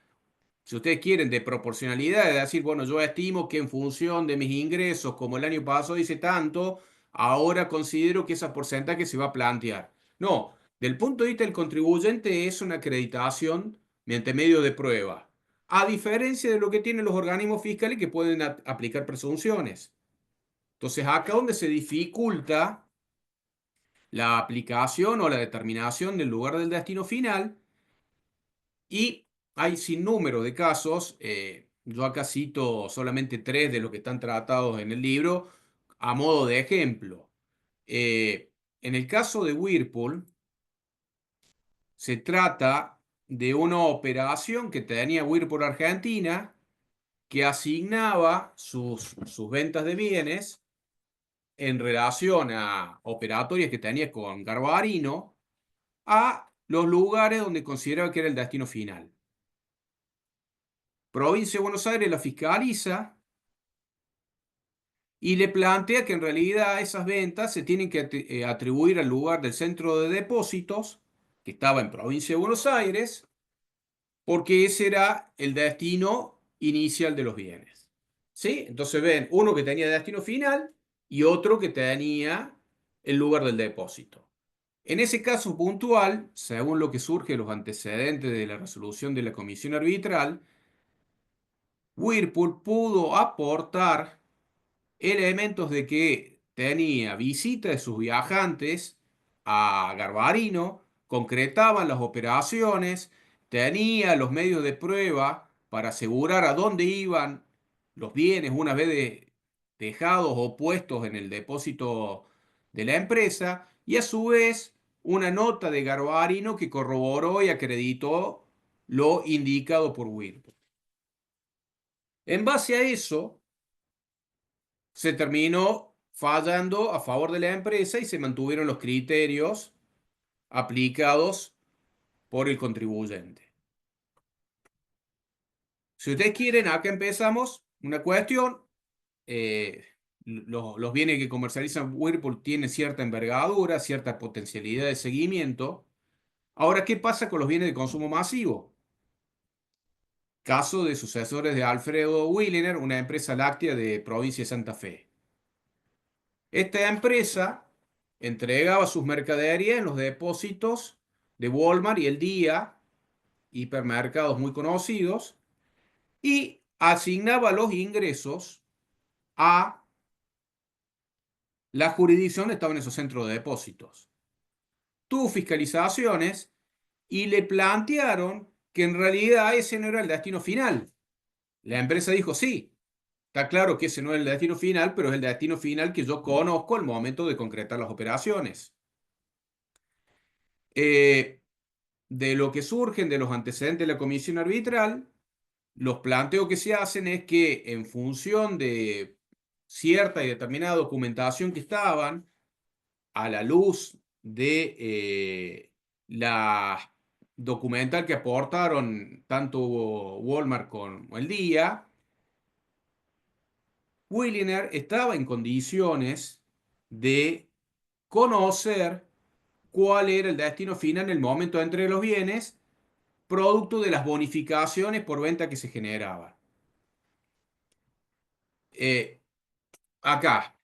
si ustedes quieren, de proporcionalidad, de decir, bueno, yo estimo que en función de mis ingresos, como el año pasado hice tanto, ahora considero que ese porcentaje se va a plantear. No, del punto de vista del contribuyente es una acreditación mediante medio de prueba, a diferencia de lo que tienen los organismos fiscales que pueden aplicar presunciones. Entonces, acá donde se dificulta la aplicación o la determinación del lugar del destino final, y hay sin número de casos, yo acá cito solamente 3 de los que están tratados en el libro, a modo de ejemplo. En el caso de Whirlpool, se trata de una operación que tenía Whirlpool Argentina, que asignaba sus ventas de bienes en relación a operatorias que tenía con Garbarino a los lugares donde consideraba que era el destino final. Provincia de Buenos Aires la fiscaliza y le plantea que en realidad esas ventas se tienen que atribuir al lugar del centro de depósitos, que estaba en Provincia de Buenos Aires, porque ese era el destino inicial de los bienes. ¿Sí? Entonces ven uno que tenía destino final y otro que tenía el lugar del depósito. En ese caso puntual, según lo que surge de los antecedentes de la resolución de la comisión arbitral, Whirlpool pudo aportar elementos de que tenía visita de sus viajantes a Garbarino, concretaban las operaciones, tenía los medios de prueba para asegurar a dónde iban los bienes una vez dejados o puestos en el depósito de la empresa, y a su vez una nota de Garbarino que corroboró y acreditó lo indicado por Whirlpool. En base a eso, se terminó fallando a favor de la empresa y se mantuvieron los criterios aplicados por el contribuyente. Si ustedes quieren, acá empezamos una cuestión. Los bienes que comercializan Whirlpool tienen cierta envergadura, cierta potencialidad de seguimiento. Ahora, ¿qué pasa con los bienes de consumo masivo? Caso de sucesores de Alfredo Williner, una empresa láctea de provincia de Santa Fe. Esta empresa entregaba sus mercaderías en los depósitos de Walmart y El Día, hipermercados muy conocidos, y asignaba los ingresos a la jurisdicción que estaba en esos centros de depósitos. Tuvo fiscalizaciones y le plantearon que en realidad ese no era el destino final. La empresa dijo, sí, está claro que ese no es el destino final, pero es el destino final que yo conozco al momento de concretar las operaciones. De lo que surgen de los antecedentes de la comisión arbitral, los planteos que se hacen es que en función de cierta y determinada documentación que estaban, a la luz de la documental que aportaron tanto Walmart como El Día, Williner estaba en condiciones de conocer cuál era el destino final en el momento de entrega de los bienes, producto de las bonificaciones por venta que se generaban. Acá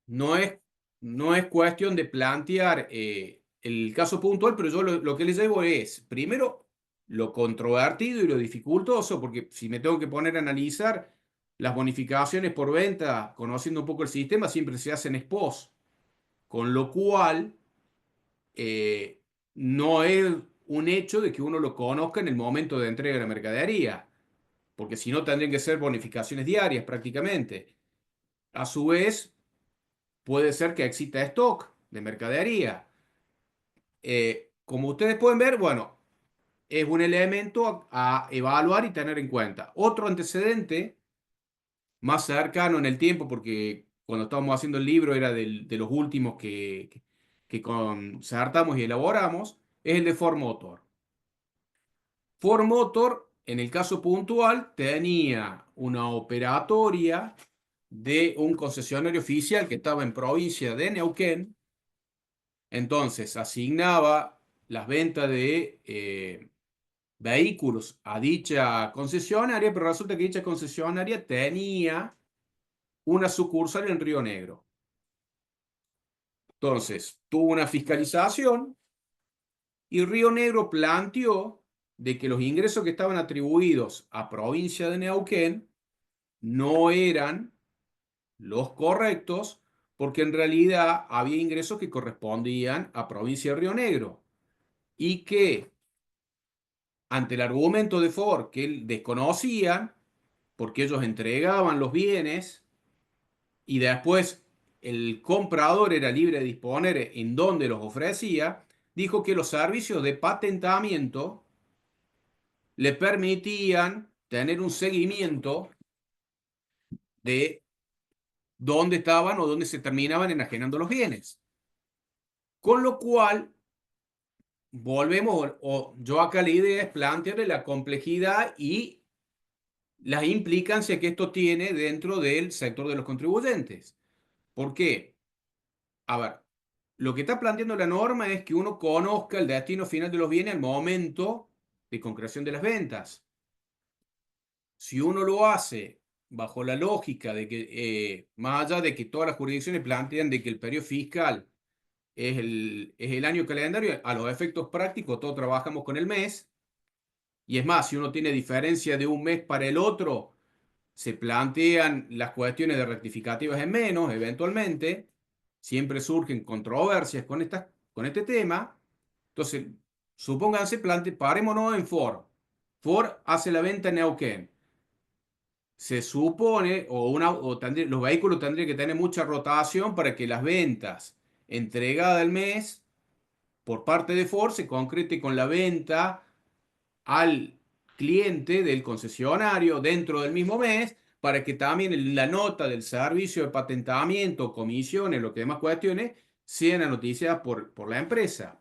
no es cuestión de plantear el caso puntual, pero yo lo que les llevo es, primero, lo controvertido y lo dificultoso, porque si me tengo que poner a analizar las bonificaciones por venta, conociendo un poco el sistema, siempre se hacen ex post, con lo cual no es un hecho de que uno lo conozca en el momento de entrega de la mercadería, porque si no tendrían que ser bonificaciones diarias prácticamente. A su vez, puede ser que exista stock de mercadería. Como ustedes pueden ver, bueno, es un elemento a evaluar y tener en cuenta. Otro antecedente más cercano en el tiempo, porque cuando estábamos haciendo el libro era de los últimos que concertamos y elaboramos, es el de Ford Motor. Ford Motor, en el caso puntual, tenía una operatoria de un concesionario oficial que estaba en provincia de Neuquén. Entonces asignaba las ventas de vehículos a dicha concesionaria, pero resulta que dicha concesionaria tenía una sucursal en Río Negro. Entonces, tuvo una fiscalización y Río Negro planteó de que los ingresos que estaban atribuidos a provincia de Neuquén no eran los correctos, porque en realidad había ingresos que correspondían a provincia de Río Negro y que ante el argumento de Ford que él desconocían, porque ellos entregaban los bienes y después el comprador era libre de disponer en dónde los ofrecía, dijo que los servicios de patentamiento le permitían tener un seguimiento de dónde estaban o dónde se terminaban enajenando los bienes. Con lo cual, volvemos, o yo acá la idea es plantearle la complejidad y las implicancias que esto tiene dentro del sector de los contribuyentes. ¿Por qué? A ver, lo que está planteando la norma es que uno conozca el destino final de los bienes al momento de concreción de las ventas. Si uno lo hace bajo la lógica de que, más allá de que todas las jurisdicciones plantean de que el periodo fiscal es el año calendario, a los efectos prácticos todos trabajamos con el mes, y es más, si uno tiene diferencia de un mes para el otro, se plantean las cuestiones de rectificativas en menos, eventualmente, siempre surgen controversias con este tema. Entonces, supónganse, parémonos en Ford. Ford hace la venta en Neuquén. Se supone, los vehículos tendrían que tener mucha rotación para que las ventas entregadas al mes por parte de Ford se concrete con la venta al cliente del concesionario dentro del mismo mes, para que también la nota del servicio de patentamiento, comisiones, lo que demás cuestiones, sean noticiadas por la empresa.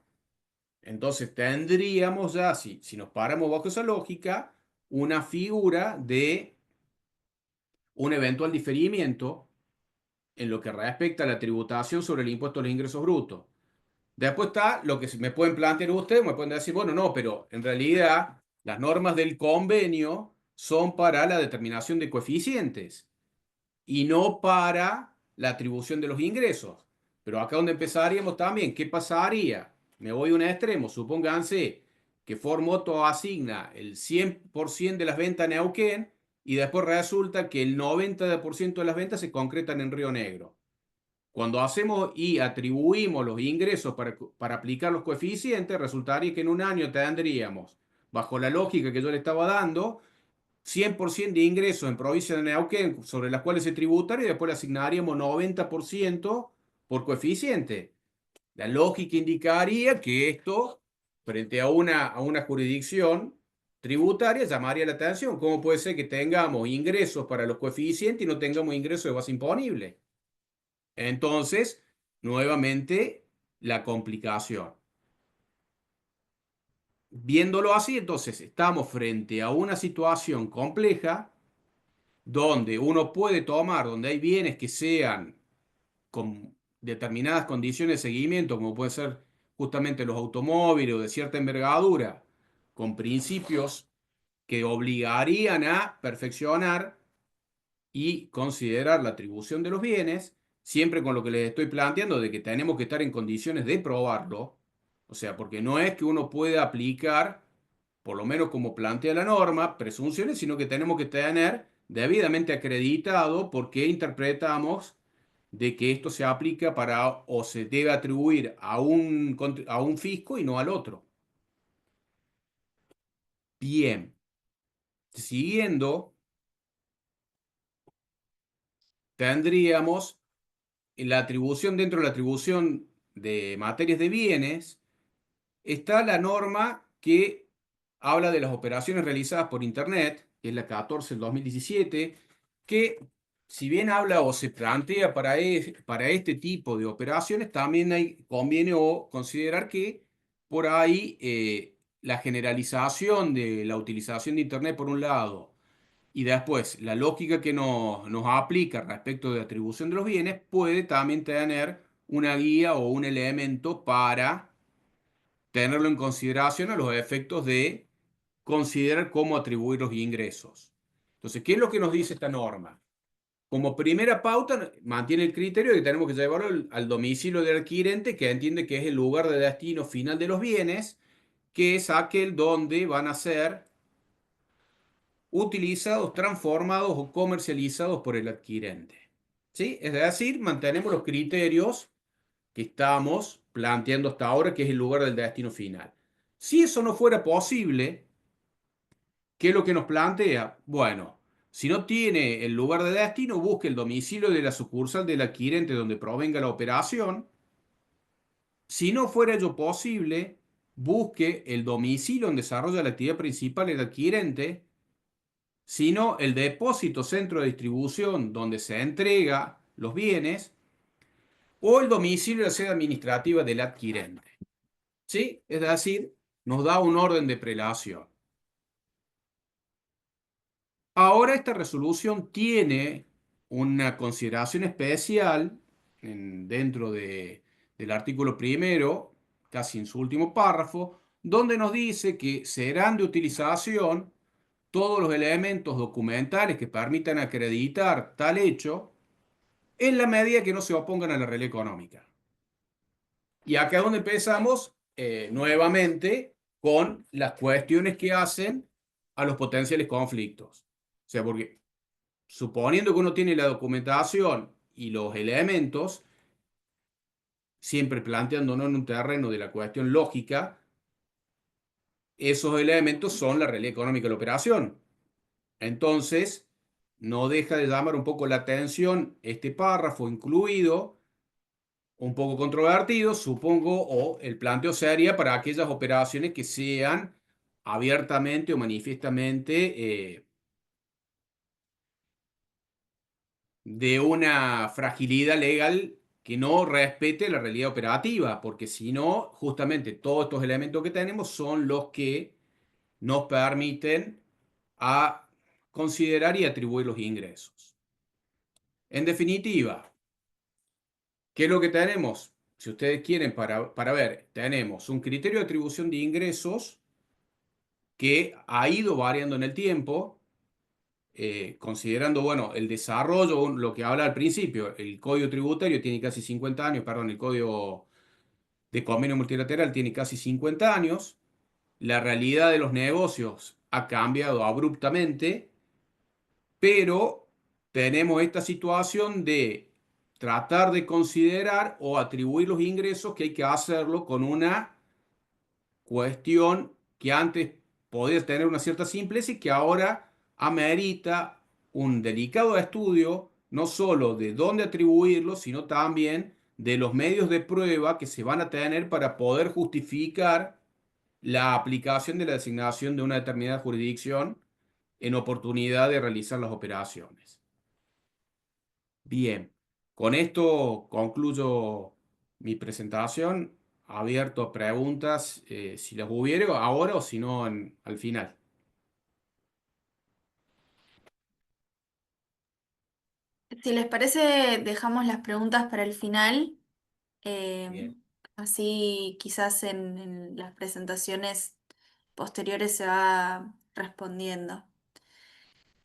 Entonces tendríamos ya, si nos paramos bajo esa lógica, una figura de un eventual diferimiento en lo que respecta a la tributación sobre el impuesto a los ingresos brutos. Después está lo que me pueden plantear ustedes, me pueden decir, bueno, no, pero en realidad las normas del convenio son para la determinación de coeficientes y no para la atribución de los ingresos. Pero acá donde empezaríamos también, ¿qué pasaría? Me voy a un extremo, supónganse que Ford Moto asigna el 100% de las ventas en Neuquén y después resulta que el 90% de las ventas se concretan en Río Negro. Cuando hacemos y atribuimos los ingresos para aplicar los coeficientes, resultaría que en un año tendríamos, bajo la lógica que yo le estaba dando, 100% de ingresos en provincia de Neuquén sobre las cuales se tributaría y después le asignaríamos 90% por coeficiente. La lógica indicaría que esto, frente a una jurisdicción tributaria, llamaría la atención. ¿Cómo puede ser que tengamos ingresos para los coeficientes y no tengamos ingresos de base imponible? Entonces, nuevamente, la complicación. Viéndolo así, entonces estamos frente a una situación compleja donde uno puede tomar, donde hay bienes que sean con determinadas condiciones de seguimiento, como puede ser justamente los automóviles o de cierta envergadura, con principios que obligarían a perfeccionar y considerar la atribución de los bienes, siempre con lo que les estoy planteando de que tenemos que estar en condiciones de probarlo, o sea, porque no es que uno pueda aplicar, por lo menos como plantea la norma, presunciones, sino que tenemos que tener debidamente acreditado por qué interpretamos de que esto se aplica para o se debe atribuir a un fisco y no al otro. Bien, siguiendo, tendríamos la atribución, dentro de la atribución de materias de bienes, está la norma que habla de las operaciones realizadas por Internet, que es la 14 del 2017, que si bien habla o se plantea para este tipo de operaciones, también conviene considerar que por ahí la generalización de la utilización de Internet por un lado, y después, la lógica que nos aplica respecto de atribución de los bienes puede también tener una guía o un elemento para tenerlo en consideración a los efectos de considerar cómo atribuir los ingresos. Entonces, ¿qué es lo que nos dice esta norma? Como primera pauta, mantiene el criterio de que tenemos que llevarlo al domicilio del adquirente, que entiende que es el lugar de destino final de los bienes, que es aquel donde van a ser utilizados, transformados o comercializados por el adquirente. ¿Sí? Es decir, mantenemos los criterios que estamos planteando hasta ahora, que es el lugar del destino final. Si eso no fuera posible, ¿qué es lo que nos plantea? Bueno, si no tiene el lugar de destino, busque el domicilio de la sucursal del adquirente donde provenga la operación. Si no fuera ello posible, busque el domicilio donde desarrolla la actividad principal del adquirente, sino el depósito centro de distribución donde se entrega los bienes o el domicilio de la sede administrativa del adquirente. ¿Sí? Es decir, nos da un orden de prelación. Ahora esta resolución tiene una consideración especial dentro del artículo primero, casi en su último párrafo, donde nos dice que serán de utilización todos los elementos documentales que permitan acreditar tal hecho en la medida que no se opongan a la regla económica. Y acá es donde empezamos nuevamente con las cuestiones que hacen a los potenciales conflictos. O sea, porque suponiendo que uno tiene la documentación y los elementos, siempre planteándonos en un terreno de la cuestión lógica, esos elementos son la realidad económica de la operación. Entonces, no deja de llamar un poco la atención este párrafo incluido, un poco controvertido, supongo, o el planteo sería para aquellas operaciones que sean abiertamente o manifiestamente de una fragilidad legal que no respete la realidad operativa, porque si no, justamente todos estos elementos que tenemos son los que nos permiten a considerar y atribuir los ingresos. En definitiva, ¿qué es lo que tenemos? Si ustedes quieren, para ver, tenemos un criterio de atribución de ingresos que ha ido variando en el tiempo, considerando, bueno, el desarrollo, lo que habla al principio, el código tributario tiene casi 50 años, perdón, el código de convenio multilateral tiene casi 50 años, la realidad de los negocios ha cambiado abruptamente, pero tenemos esta situación de tratar de considerar o atribuir los ingresos que hay que hacerlo con una cuestión que antes podía tener una cierta simpleza y que ahora amerita un delicado estudio, no solo de dónde atribuirlo, sino también de los medios de prueba que se van a tener para poder justificar la aplicación de la designación de una determinada jurisdicción en oportunidad de realizar las operaciones. Bien, con esto concluyo mi presentación. Abierto a preguntas, si las hubiere ahora o si no al final. Si les parece, dejamos las preguntas para el final. Bien, Así quizás en las presentaciones posteriores se va respondiendo.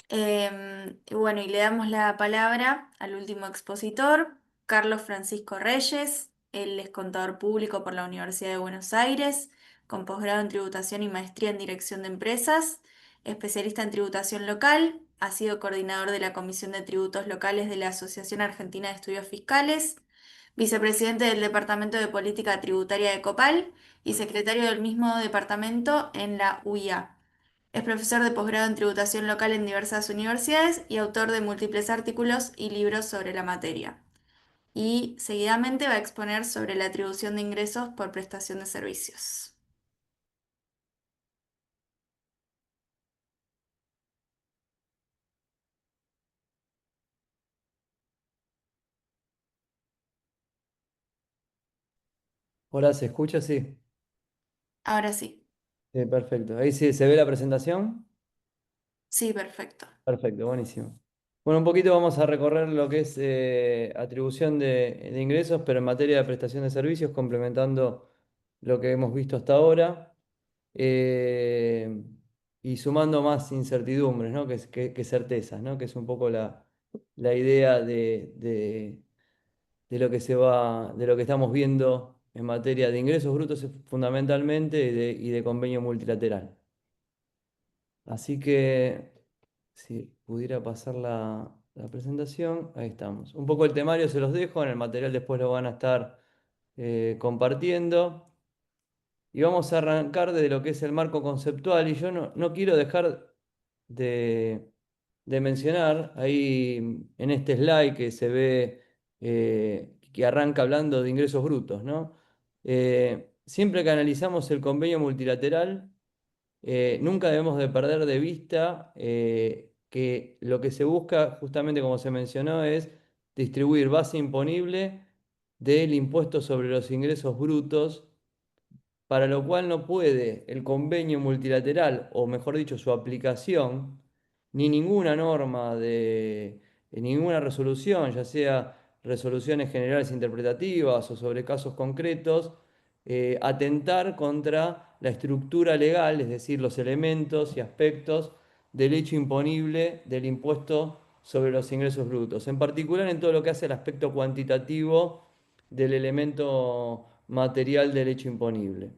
Y bueno, y le damos la palabra al último expositor, Carlos Francisco Reyes. Él es contador público por la Universidad de Buenos Aires, con posgrado en tributación y maestría en dirección de empresas, especialista en tributación local, ha sido coordinador de la Comisión de Tributos Locales de la Asociación Argentina de Estudios Fiscales, vicepresidente del Departamento de Política Tributaria de Copal y secretario del mismo departamento en la UIA. Es profesor de posgrado en tributación local en diversas universidades y autor de múltiples artículos y libros sobre la materia. Y seguidamente va a exponer sobre la atribución de ingresos por prestación de servicios. Hola, ¿se escucha? Sí. Ahora sí. Perfecto. Ahí sí, ¿se ve la presentación? Sí, perfecto. Perfecto, buenísimo. Bueno, un poquito vamos a recorrer lo que es atribución de ingresos, pero en materia de prestación de servicios, complementando lo que hemos visto hasta ahora eh, y sumando más incertidumbres, ¿no? Que certezas, ¿no? Que es un poco la idea de lo que de lo que estamos viendo en materia de ingresos brutos fundamentalmente y de convenio multilateral. Así que, si pudiera pasar la presentación, ahí estamos. Un poco el temario se los dejo, en el material después lo van a estar compartiendo. Y vamos a arrancar de lo que es el marco conceptual. Y yo no quiero dejar de, de mencionar ahí en este slide que se ve que arranca hablando de ingresos brutos, ¿no? Siempre que analizamos el convenio multilateral, nunca debemos de perder de vista que lo que se busca, justamente como se mencionó, es distribuir base imponible del impuesto sobre los ingresos brutos, para lo cual no puede el convenio multilateral, o mejor dicho, su aplicación, ni ninguna norma ninguna resolución, ya sea resoluciones generales interpretativas o sobre casos concretos, atentar contra la estructura legal, es decir, los elementos y aspectos del hecho imponible del impuesto sobre los ingresos brutos, en particular en todo lo que hace el aspecto cuantitativo del elemento material del hecho imponible.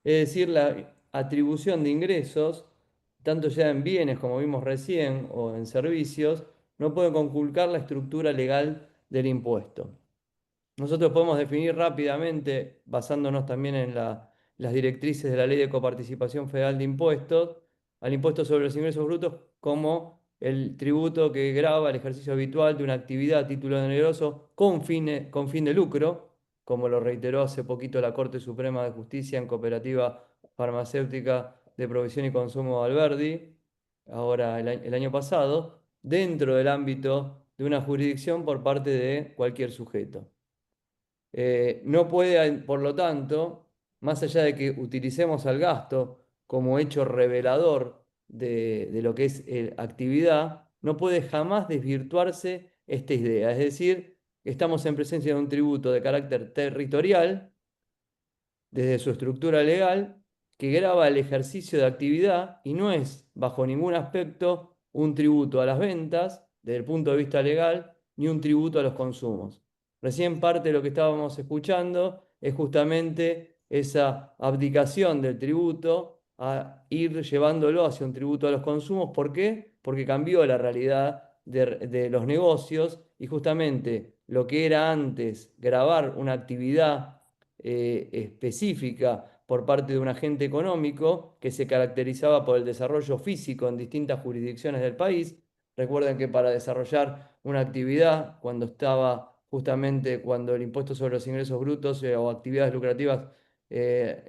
Es decir, la atribución de ingresos, tanto ya en bienes como vimos recién o en servicios, no pueden conculcar la estructura legal del impuesto. Nosotros podemos definir rápidamente, basándonos también en las directrices de la Ley de Coparticipación Federal de Impuestos, al impuesto sobre los ingresos brutos como el tributo que grava el ejercicio habitual de una actividad a título oneroso con fin de lucro, como lo reiteró hace poquito la Corte Suprema de Justicia en Cooperativa Farmacéutica de Provisión y Consumo de Alberdi, ahora el año pasado, dentro del ámbito de una jurisdicción por parte de cualquier sujeto. No puede, por lo tanto, más allá de que utilicemos al gasto como hecho revelador de lo que es actividad, no puede jamás desvirtuarse esta idea. Es decir, estamos en presencia de un tributo de carácter territorial, desde su estructura legal, que grava el ejercicio de actividad y no es, bajo ningún aspecto, un tributo a las ventas, desde el punto de vista legal, ni un tributo a los consumos. Recién parte de lo que estábamos escuchando es justamente esa abdicación del tributo a ir llevándolo hacia un tributo a los consumos. ¿Por qué? Porque cambió la realidad de los negocios y justamente lo que era antes gravar una actividad específica por parte de un agente económico que se caracterizaba por el desarrollo físico en distintas jurisdicciones del país. Recuerden que para desarrollar una actividad, cuando el impuesto sobre los ingresos brutos o actividades lucrativas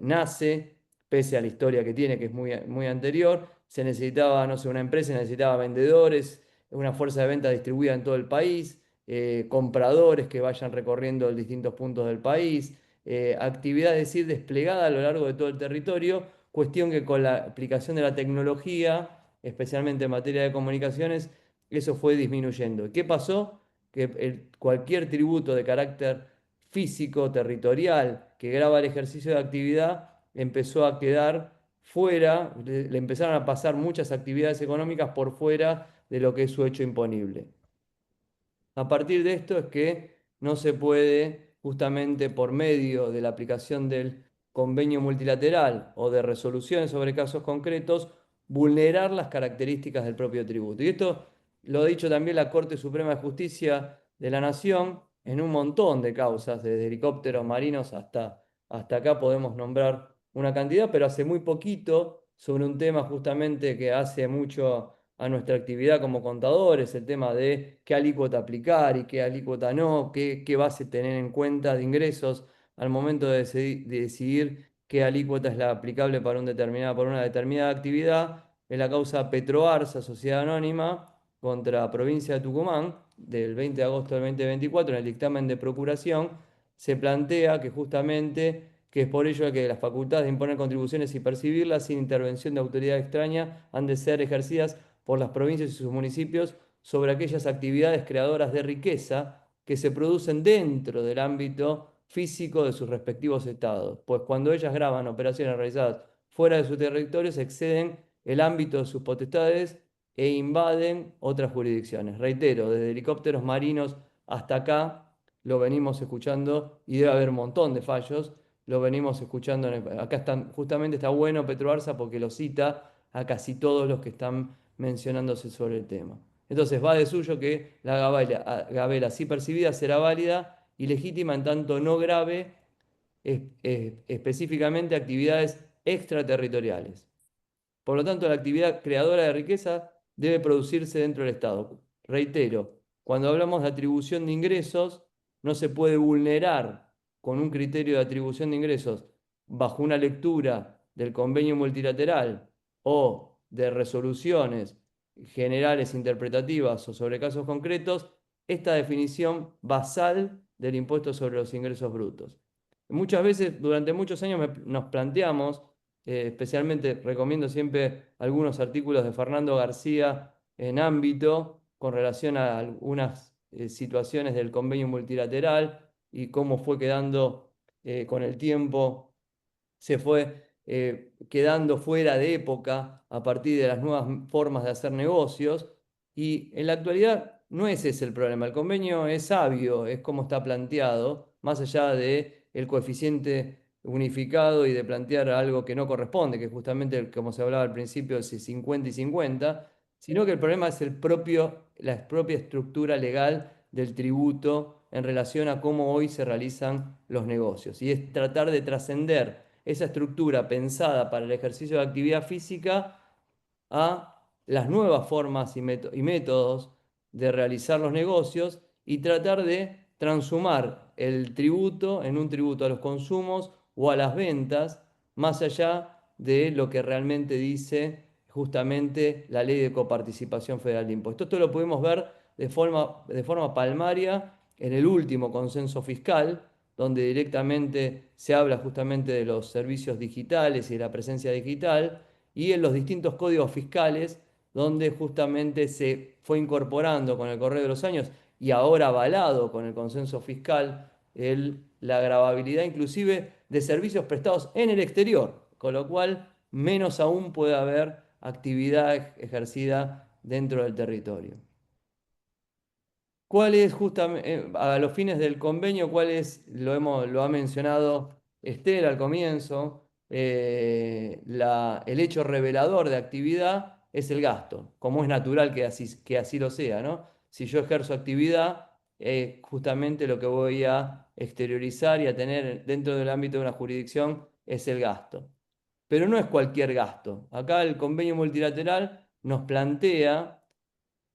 nace, pese a la historia que tiene, que es muy, muy anterior, se necesitaba, no sé, una empresa necesitaba vendedores, una fuerza de venta distribuida en todo el país, compradores que vayan recorriendo distintos puntos del país, actividad, es decir, desplegada a lo largo de todo el territorio, cuestión que con la aplicación de la tecnología, especialmente en materia de comunicaciones, eso fue disminuyendo. ¿Qué pasó? Que cualquier tributo de carácter físico, territorial, que grava el ejercicio de actividad, empezó a quedar fuera, le empezaron a pasar muchas actividades económicas por fuera de lo que es su hecho imponible. A partir de esto es que no se puede, justamente por medio de la aplicación del convenio multilateral o de resoluciones sobre casos concretos, vulnerar las características del propio tributo. Y esto lo ha dicho también la Corte Suprema de Justicia de la Nación en un montón de causas, desde helicópteros marinos hasta acá podemos nombrar una cantidad, pero hace muy poquito sobre un tema justamente que hace mucho a nuestra actividad como contadores, el tema de qué alícuota aplicar y qué alícuota no, qué base tener en cuenta de ingresos al momento de decidir qué alícuota es la aplicable para una determinada actividad, en la causa Petroarsa, Sociedad Anónima, contra Provincia de Tucumán, del 20 de agosto del 2024, en el dictamen de procuración, se plantea que justamente que es por ello que las facultades de imponer contribuciones y percibirlas sin intervención de autoridad extraña han de ser ejercidas por las provincias y sus municipios sobre aquellas actividades creadoras de riqueza que se producen dentro del ámbito físico de sus respectivos estados, pues cuando ellas graban operaciones realizadas fuera de sus territorios exceden el ámbito de sus potestades e invaden otras jurisdicciones. Reitero, desde helicópteros marinos hasta acá lo venimos escuchando y debe haber un montón de fallos, lo venimos escuchando. Acá justamente está bueno Petroarsa porque lo cita a casi todos los que están mencionándose sobre el tema. Entonces va de suyo que la gabela así percibida será válida y legítima en tanto no grave específicamente actividades extraterritoriales. Por lo tanto, la actividad creadora de riqueza debe producirse dentro del Estado. Reitero, cuando hablamos de atribución de ingresos, no se puede vulnerar con un criterio de atribución de ingresos bajo una lectura del convenio multilateral o de resoluciones generales interpretativas o sobre casos concretos, esta definición basal del impuesto sobre los ingresos brutos. Muchas veces, durante muchos años nos planteamos, especialmente recomiendo siempre algunos artículos de Fernando García en ámbito con relación a algunas situaciones del convenio multilateral y cómo fue quedando con el tiempo, se fue quedando fuera de época a partir de las nuevas formas de hacer negocios. Y en la actualidad no es ese el problema. El convenio es sabio, es como está planteado, más allá de el coeficiente unificado y de plantear algo que no corresponde, que justamente, como se hablaba al principio, es 50 y 50, sino que el problema es la propia estructura legal del tributo en relación a cómo hoy se realizan los negocios. Y es tratar de trascender esa estructura pensada para el ejercicio de actividad física a las nuevas formas y métodos de realizar los negocios y tratar de transformar el tributo en un tributo a los consumos o a las ventas, más allá de lo que realmente dice justamente la Ley de Coparticipación Federal de Impuestos. Esto lo pudimos ver de forma palmaria en el último consenso fiscal, donde directamente se habla justamente de los servicios digitales y de la presencia digital, y en los distintos códigos fiscales, donde justamente se fue incorporando con el correr de los años y ahora avalado con el consenso fiscal la gravabilidad inclusive de servicios prestados en el exterior, con lo cual menos aún puede haber actividad ejercida dentro del territorio. ¿Cuál es justamente, a los fines del convenio, cuál es, lo ha mencionado Esther al comienzo, el hecho revelador de actividad es el gasto, como es natural que así lo sea, ¿no? Si yo ejerzo actividad, justamente lo que voy a exteriorizar y a tener dentro del ámbito de una jurisdicción es el gasto. Pero no es cualquier gasto. Acá el convenio multilateral nos plantea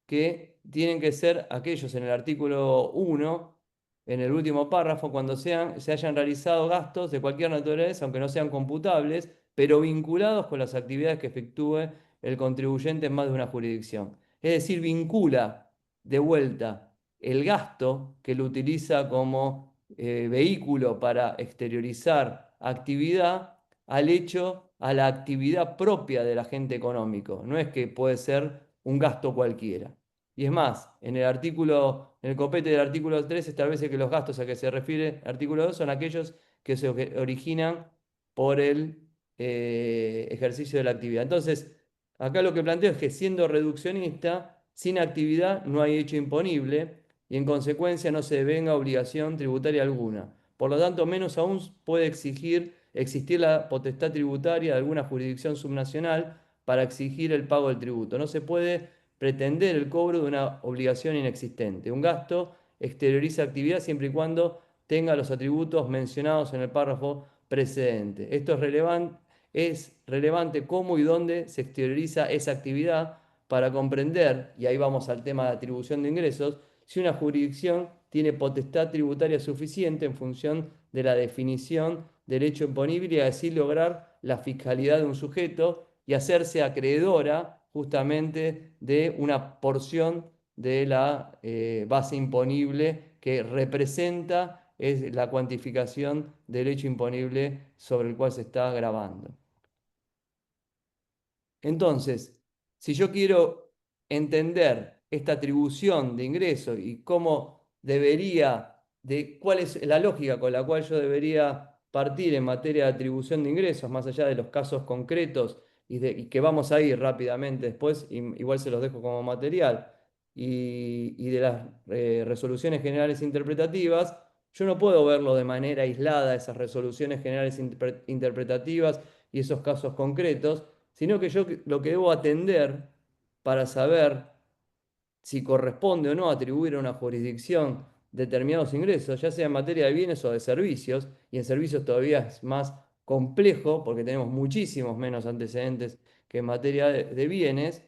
que tienen que ser aquellos en el artículo 1, en el último párrafo, cuando se hayan realizado gastos de cualquier naturaleza, aunque no sean computables, pero vinculados con las actividades que efectúe el contribuyente en más de una jurisdicción. Es decir, vincula de vuelta el gasto que lo utiliza como vehículo para exteriorizar actividad a la actividad propia del agente económico. No es que puede ser un gasto cualquiera. Y es más, en el copete del artículo 3 establece que los gastos a que se refiere el artículo 2 son aquellos que se originan por el ejercicio de la actividad. Entonces, acá lo que planteo es que siendo reduccionista, sin actividad no hay hecho imponible y en consecuencia no se devenga obligación tributaria alguna. Por lo tanto, menos aún puede existir la potestad tributaria de alguna jurisdicción subnacional para exigir el pago del tributo. No se puede pretender el cobro de una obligación inexistente. Un gasto exterioriza actividad siempre y cuando tenga los atributos mencionados en el párrafo precedente. Esto es relevante cómo y dónde se exterioriza esa actividad para comprender, y ahí vamos al tema de atribución de ingresos, si una jurisdicción tiene potestad tributaria suficiente en función de la definición del hecho imponible y así lograr la fiscalidad de un sujeto y hacerse acreedora justamente de una porción de la base imponible que representa la cuantificación del hecho imponible sobre el cual se está gravando. Entonces, si yo quiero entender esta atribución de ingreso y cuál es la lógica con la cual yo debería partir en materia de atribución de ingresos, más allá de los casos concretos y que vamos a ir rápidamente después, igual se los dejo como material, y de las resoluciones generales interpretativas, yo no puedo verlo de manera aislada, esas resoluciones generales interpretativas y esos casos concretos, sino que yo lo que debo atender para saber si corresponde o no atribuir a una jurisdicción determinados ingresos, ya sea en materia de bienes o de servicios, y en servicios todavía es más complejo porque tenemos muchísimos menos antecedentes que en materia de bienes,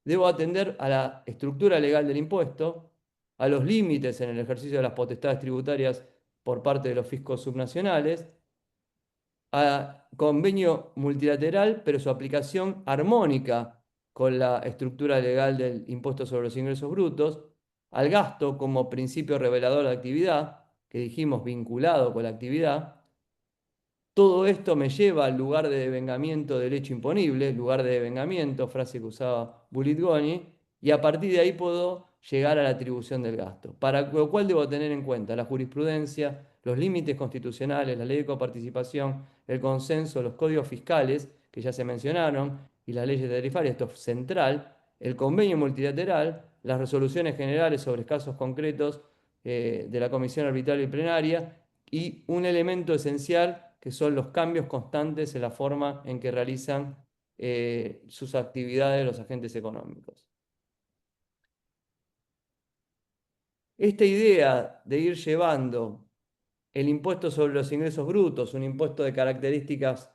debo atender a la estructura legal del impuesto, a los límites en el ejercicio de las potestades tributarias por parte de los fiscos subnacionales, a convenio multilateral, pero su aplicación armónica con la estructura legal del impuesto sobre los ingresos brutos, al gasto como principio revelador de actividad, que dijimos vinculado con la actividad. Todo esto me lleva al lugar de devengamiento del hecho imponible, lugar de devengamiento, frase que usaba Bulitgoni, y a partir de ahí puedo llegar a la atribución del gasto. Para lo cual debo tener en cuenta la jurisprudencia, los límites constitucionales, la ley de coparticipación, el consenso, los códigos fiscales, que ya se mencionaron, y las leyes tarifarias, esto es central, el convenio multilateral, las resoluciones generales sobre casos concretos de la Comisión Arbitral y Plenaria, y un elemento esencial que son los cambios constantes en la forma en que realizan sus actividades los agentes económicos. esta idea de ir llevando el impuesto sobre los ingresos brutos, un impuesto de características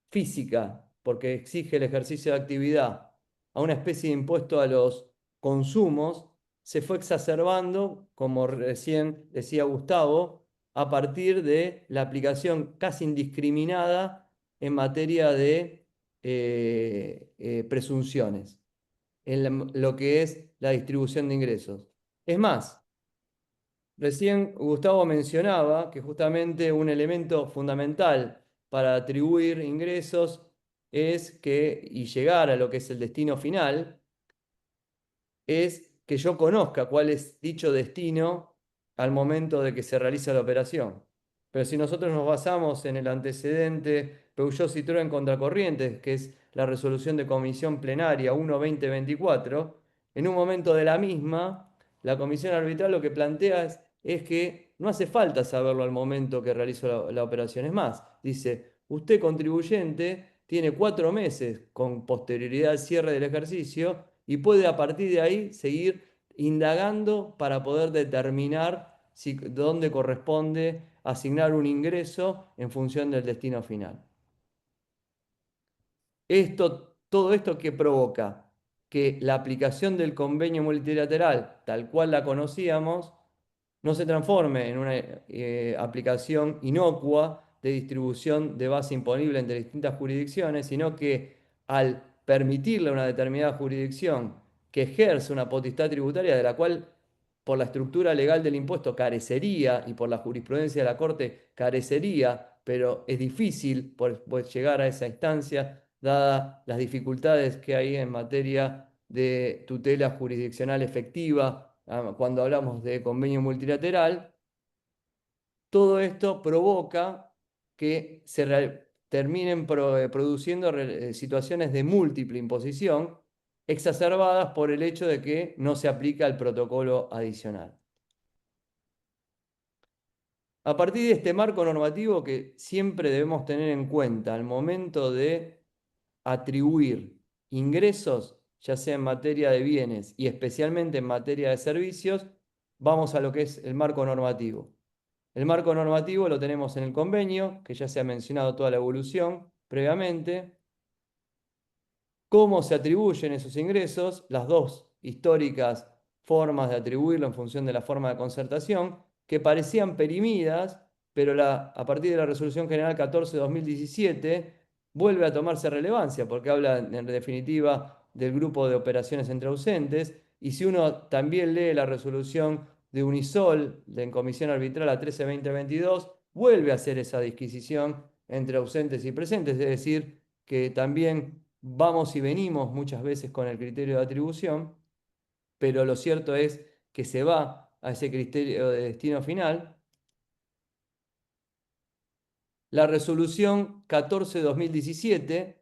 físicas, porque exige el ejercicio de actividad, a una especie de impuesto a los consumos, se fue exacerbando, como recién decía Gustavo, a partir de la aplicación casi indiscriminada en materia de presunciones, en lo que es la distribución de ingresos. Es más, recién Gustavo mencionaba que justamente un elemento fundamental para atribuir ingresos y llegar a lo que es el destino final, es que yo conozca cuál es dicho destino al momento de que se realiza la operación. Pero si nosotros nos basamos en el antecedente Peugeot-Citroën contra Corrientes, que es la resolución de comisión plenaria 1/2024, en un momento de la misma, la comisión arbitral lo que plantea es que no hace falta saberlo al momento que realizo la operación. Es más, dice, usted contribuyente tiene 4 meses con posterioridad al cierre del ejercicio y puede a partir de ahí seguir indagando para poder determinar dónde corresponde asignar un ingreso en función del destino final. Todo esto que provoca que la aplicación del convenio multilateral, tal cual la conocíamos, no se transforme en una aplicación inocua de distribución de base imponible entre distintas jurisdicciones, sino que al permitirle a una determinada jurisdicción que ejerce una potestad tributaria de la cual por la estructura legal del impuesto carecería y por la jurisprudencia de la Corte carecería, pero es difícil pues, llegar a esa instancia, dadas las dificultades que hay en materia de tutela jurisdiccional efectiva cuando hablamos de convenio multilateral. Todo esto provoca que se terminen produciendo situaciones de múltiple imposición exacerbadas por el hecho de que no se aplica el protocolo adicional. A partir de este marco normativo que siempre debemos tener en cuenta al momento de atribuir ingresos, ya sea en materia de bienes y especialmente en materia de servicios, vamos a lo que es el marco normativo. El marco normativo lo tenemos en el convenio, que ya se ha mencionado toda la evolución previamente. ¿Cómo se atribuyen esos ingresos? Las dos históricas formas de atribuirlo en función de la forma de concertación, que parecían perimidas, pero a partir de la Resolución General 14/2017 vuelve a tomarse relevancia, porque habla en definitiva del grupo de operaciones entre ausentes, y si uno también lee la resolución de Unisol, de Comisión Arbitral a 13/2022, vuelve a hacer esa disquisición entre ausentes y presentes, es decir, que también vamos y venimos muchas veces con el criterio de atribución, pero lo cierto es que se va a ese criterio de destino final. La resolución 14/2017,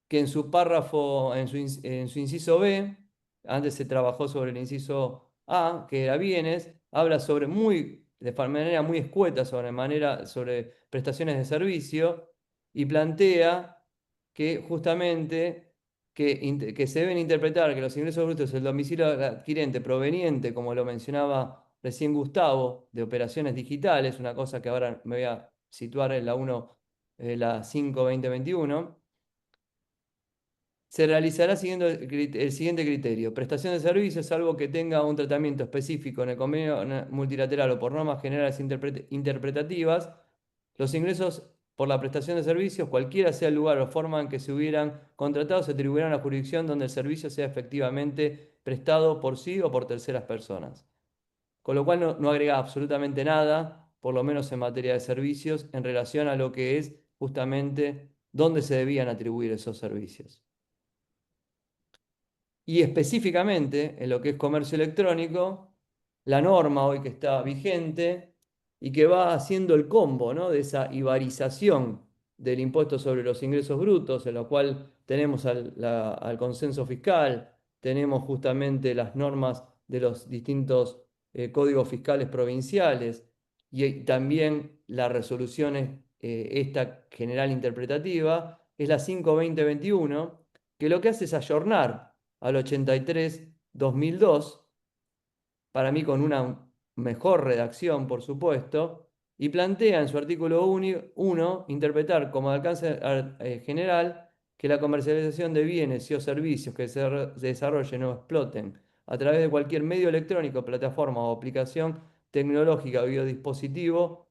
que en su párrafo, en su inciso B, antes se trabajó sobre el inciso A, que era bienes, habla de manera muy escueta sobre prestaciones de servicio y plantea que justamente que se deben interpretar que los ingresos brutos del domicilio adquirente proveniente, como lo mencionaba recién Gustavo, de operaciones digitales, una cosa que ahora me voy a situar en la 5/2021, se realizará siguiendo el siguiente criterio. Prestación de servicios, salvo que tenga un tratamiento específico en el convenio multilateral o por normas generales interpretativas, los ingresos por la prestación de servicios, cualquiera sea el lugar o forma en que se hubieran contratado, se atribuirán a la jurisdicción donde el servicio sea efectivamente prestado por sí o por terceras personas. Con lo cual no agrega absolutamente nada, por lo menos en materia de servicios, en relación a lo que es justamente dónde se debían atribuir esos servicios. Y específicamente en lo que es comercio electrónico, la norma hoy que está vigente y que va haciendo el combo, ¿no?, de esa ibarización del impuesto sobre los ingresos brutos, en lo cual tenemos al consenso fiscal, tenemos justamente las normas de los distintos códigos fiscales provinciales y también las resoluciones, esta general interpretativa, es la 5/2021, que lo que hace es ayornar al 83/2002, para mí con una mejor redacción, por supuesto, y plantea en su artículo 1 interpretar como de alcance general que la comercialización de bienes y o servicios que se desarrollen o exploten a través de cualquier medio electrónico, plataforma o aplicación tecnológica o biodispositivo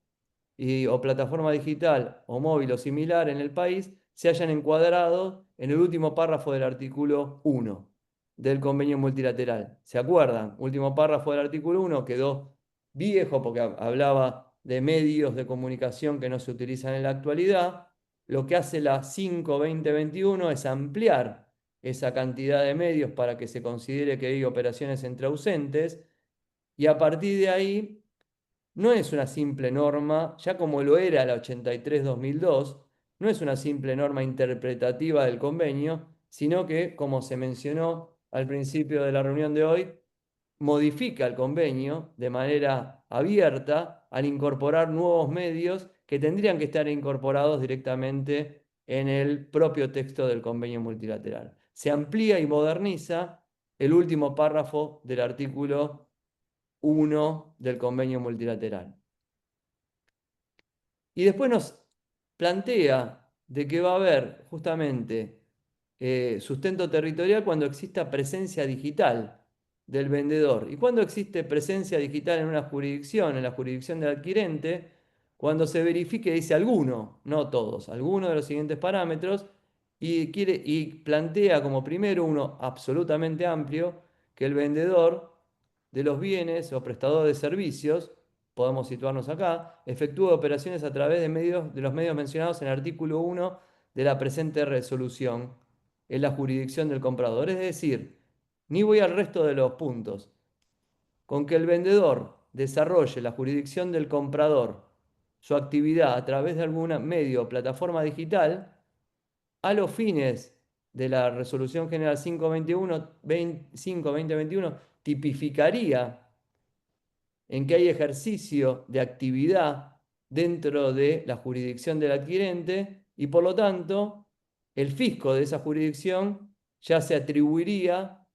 o plataforma digital o móvil o similar en el país se hayan encuadrado en el último párrafo del artículo 1 del convenio multilateral. ¿Se acuerdan? Último párrafo del artículo 1 quedó viejo porque hablaba de medios de comunicación que no se utilizan en la actualidad. Lo que hace la 5-2021 es ampliar esa cantidad de medios para que se considere que hay operaciones entre ausentes, y a partir de ahí no es una simple norma, ya como lo era la 83/2002, no es una simple norma interpretativa del convenio, sino que, como se mencionó al principio de la reunión de hoy, modifica el convenio de manera abierta al incorporar nuevos medios que tendrían que estar incorporados directamente en el propio texto del convenio multilateral. Se amplía y moderniza el último párrafo del artículo 1 del convenio multilateral. Y después nos plantea de que va a haber justamente sustento territorial cuando exista presencia digital del vendedor. ¿Y cuando existe presencia digital en una jurisdicción, en la jurisdicción del adquirente? Cuando se verifique, dice alguno, no todos, alguno de los siguientes parámetros, y plantea como primero uno absolutamente amplio, que el vendedor de los bienes o prestador de servicios, podemos situarnos acá, efectúa operaciones a través de los medios mencionados en el artículo 1 de la presente resolución en la jurisdicción del comprador. Es decir, ni voy al resto de los puntos. Con que el vendedor desarrolle la jurisdicción del comprador su actividad a través de algún medio o plataforma digital, a los fines de la Resolución General 5-2021, tipificaría en que hay ejercicio de actividad dentro de la jurisdicción del adquirente y por lo tanto el fisco de esa jurisdicción ya se atribuiría,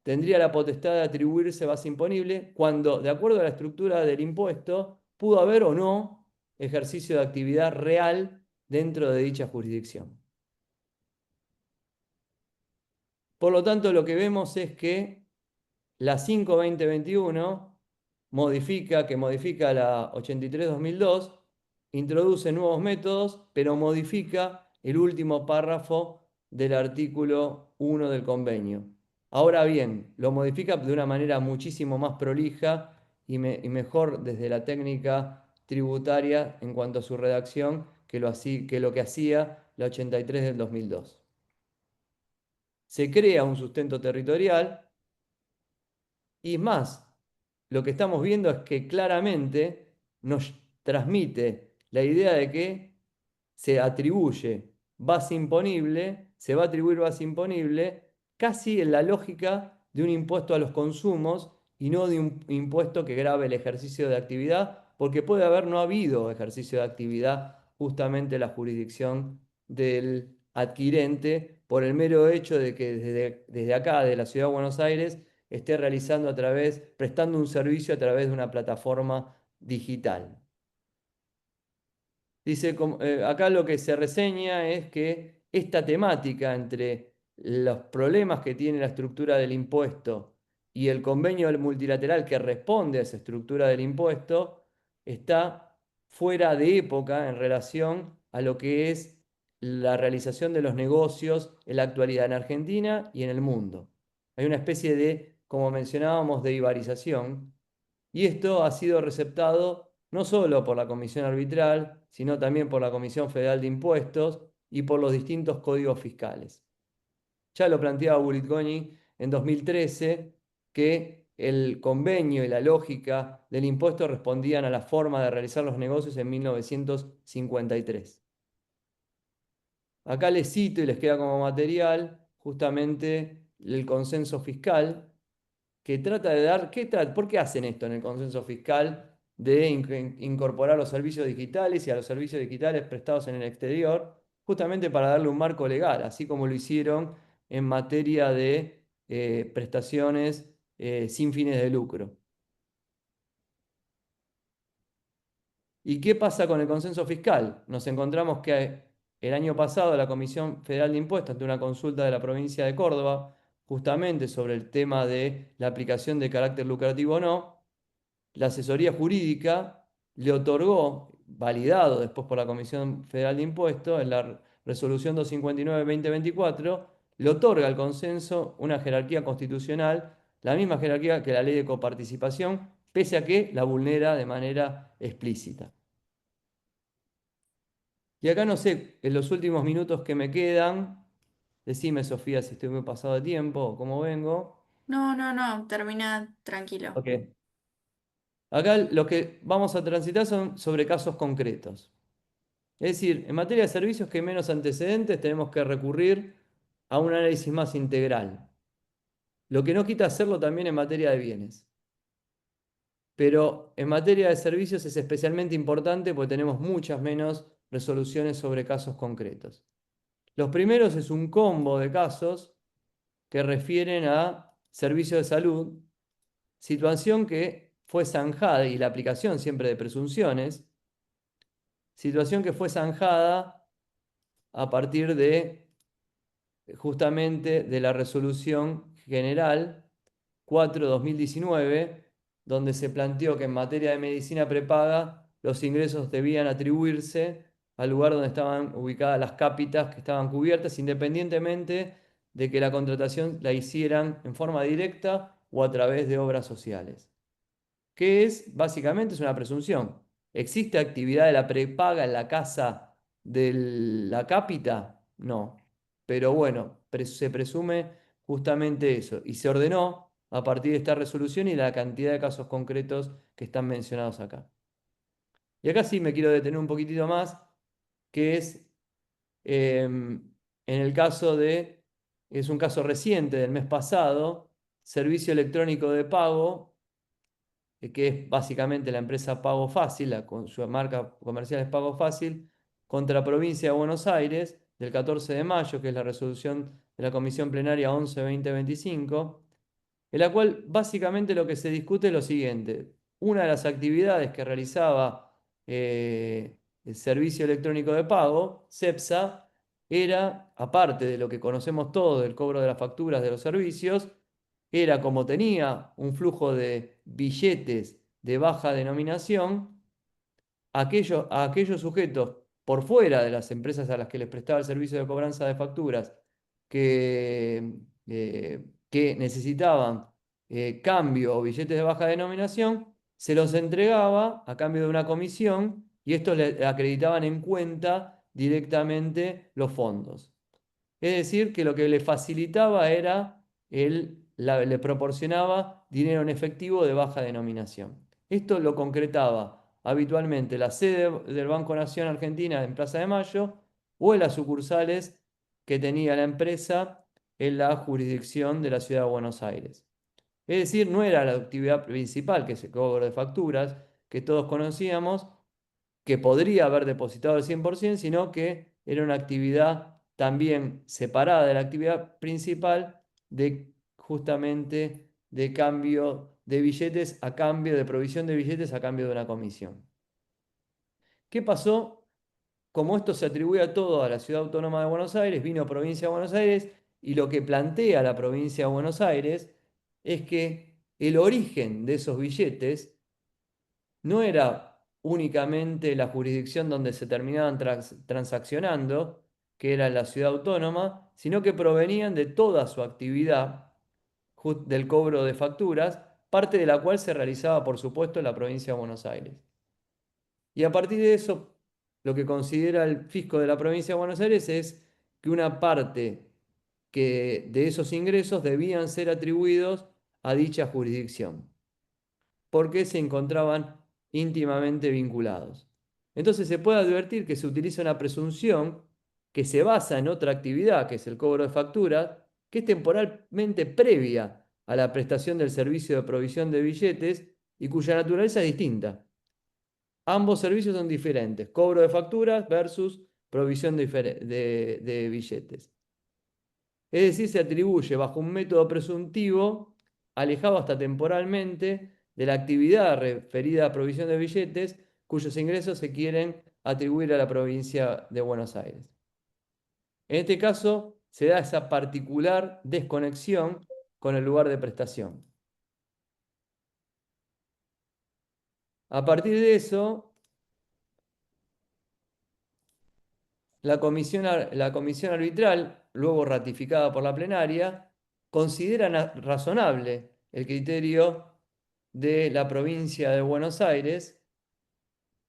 tendría la potestad de atribuirse base imponible cuando, de acuerdo a la estructura del impuesto, pudo haber o no ejercicio de actividad real dentro de dicha jurisdicción. Por lo tanto, lo que vemos es que la 5-2021 modifica la 83/2002, introduce nuevos métodos, pero modifica el último párrafo del artículo 1 del convenio. Ahora bien, lo modifica de una manera muchísimo más prolija y mejor desde la técnica tributaria en cuanto a su redacción que lo que hacía la 83 del 2002. Se crea un sustento territorial y más, lo que estamos viendo es que claramente nos transmite la idea de que se atribuye base imponible, se va a atribuir base imponible casi en la lógica de un impuesto a los consumos y no de un impuesto que grave el ejercicio de actividad, porque puede haber no habido ejercicio de actividad justamente en la jurisdicción del adquirente por el mero hecho de que desde acá, de la Ciudad de Buenos Aires, esté realizando prestando un servicio a través de una plataforma digital. Dice, acá lo que se reseña es que esta temática entre los problemas que tiene la estructura del impuesto y el convenio multilateral que responde a esa estructura del impuesto está fuera de época en relación a lo que es la realización de los negocios en la actualidad en Argentina y en el mundo. Hay una especie de, como mencionábamos, de ibarización, y esto ha sido receptado no solo por la Comisión Arbitral, sino también por la Comisión Federal de Impuestos y por los distintos códigos fiscales. Ya lo planteaba Bulitgoni en 2013, que el convenio y la lógica del impuesto respondían a la forma de realizar los negocios en 1953. Acá les cito y les queda como material justamente el consenso fiscal, que trata de dar, ¿por qué hacen esto en el consenso fiscal de incorporar los servicios digitales y a los servicios digitales prestados en el exterior? Justamente para darle un marco legal, así como lo hicieron en materia de prestaciones sin fines de lucro. ¿Y qué pasa con el consenso fiscal? Nos encontramos que el año pasado la Comisión Federal de Impuestos, ante una consulta de la provincia de Córdoba, justamente sobre el tema de la aplicación de carácter lucrativo o no, la asesoría jurídica le otorgó, validado después por la Comisión Federal de Impuestos, en la resolución 259-2024, le otorga al consenso una jerarquía constitucional, la misma jerarquía que la ley de coparticipación, pese a que la vulnera de manera explícita. Y acá no sé, en los últimos minutos que me quedan, decime, Sofía, si estoy muy pasado de tiempo o cómo vengo. No, termina tranquilo. Ok. Acá lo que vamos a transitar son sobre casos concretos. Es decir, en materia de servicios que hay menos antecedentes, tenemos que recurrir a un análisis más integral. Lo que no quita hacerlo también en materia de bienes. Pero en materia de servicios es especialmente importante porque tenemos muchas menos resoluciones sobre casos concretos. Los primeros es un combo de casos que refieren a servicios de salud, situación que fue zanjada, y la aplicación siempre de presunciones, situación que fue zanjada a partir de justamente de la resolución general 4/2019, donde se planteó que en materia de medicina prepaga los ingresos debían atribuirse al lugar donde estaban ubicadas las cápitas que estaban cubiertas, independientemente de que la contratación la hicieran en forma directa o a través de obras sociales. ¿Qué es? Básicamente es una presunción. ¿Existe actividad de la prepaga en la casa de la cápita? No. Pero bueno, se presume justamente eso. Y se ordenó a partir de esta resolución y la cantidad de casos concretos que están mencionados acá. Y acá sí me quiero detener un poquitito más, que es en el caso de, es un caso reciente del mes pasado, servicio electrónico de pago, que es básicamente la empresa Pago Fácil, con su marca comercial es Pago Fácil, contra Provincia de Buenos Aires, del 14 de mayo, que es la resolución de la Comisión Plenaria 11/2025, en la cual básicamente lo que se discute es lo siguiente. Una de las actividades que realizaba el Servicio Electrónico de Pago, CEPSA, era, aparte de lo que conocemos todos del cobro de las facturas de los servicios, era, como tenía un flujo de billetes de baja denominación, a aquellos sujetos por fuera de las empresas a las que les prestaba el servicio de cobranza de facturas que necesitaban cambio o billetes de baja denominación, se los entregaba a cambio de una comisión y estos le acreditaban en cuenta directamente los fondos. Es decir, que lo que le facilitaba era le proporcionaba dinero en efectivo de baja denominación. Esto lo concretaba habitualmente la sede del Banco Nación Argentina en Plaza de Mayo o en las sucursales que tenía la empresa en la jurisdicción de la Ciudad de Buenos Aires. Es decir, no era la actividad principal, que es el cobro de facturas, que todos conocíamos, que podría haber depositado el 100%, sino que era una actividad también separada de la actividad principal de justamente de cambio de billetes a cambio de provisión de billetes a cambio de una comisión. ¿Qué pasó? Como esto se atribuye a todo a la Ciudad Autónoma de Buenos Aires, vino Provincia de Buenos Aires y lo que plantea la Provincia de Buenos Aires es que el origen de esos billetes no era únicamente la jurisdicción donde se terminaban transaccionando, que era la ciudad autónoma, sino que provenían de toda su actividad del cobro de facturas, parte de la cual se realizaba, por supuesto, en la provincia de Buenos Aires. Y a partir de eso, lo que considera el fisco de la provincia de Buenos Aires es que una parte de esos ingresos debían ser atribuidos a dicha jurisdicción, porque se encontraban íntimamente vinculados. Entonces se puede advertir que se utiliza una presunción que se basa en otra actividad, que es el cobro de facturas, que es temporalmente previa a la prestación del servicio de provisión de billetes y cuya naturaleza es distinta. Ambos servicios son diferentes, cobro de facturas versus provisión de billetes. Es decir, se atribuye bajo un método presuntivo, alejado hasta temporalmente de la actividad referida a provisión de billetes, cuyos ingresos se quieren atribuir a la provincia de Buenos Aires. En este caso, se da esa particular desconexión con el lugar de prestación. A partir de eso, la comisión arbitral, luego ratificada por la plenaria, considera razonable el criterio de la provincia de Buenos Aires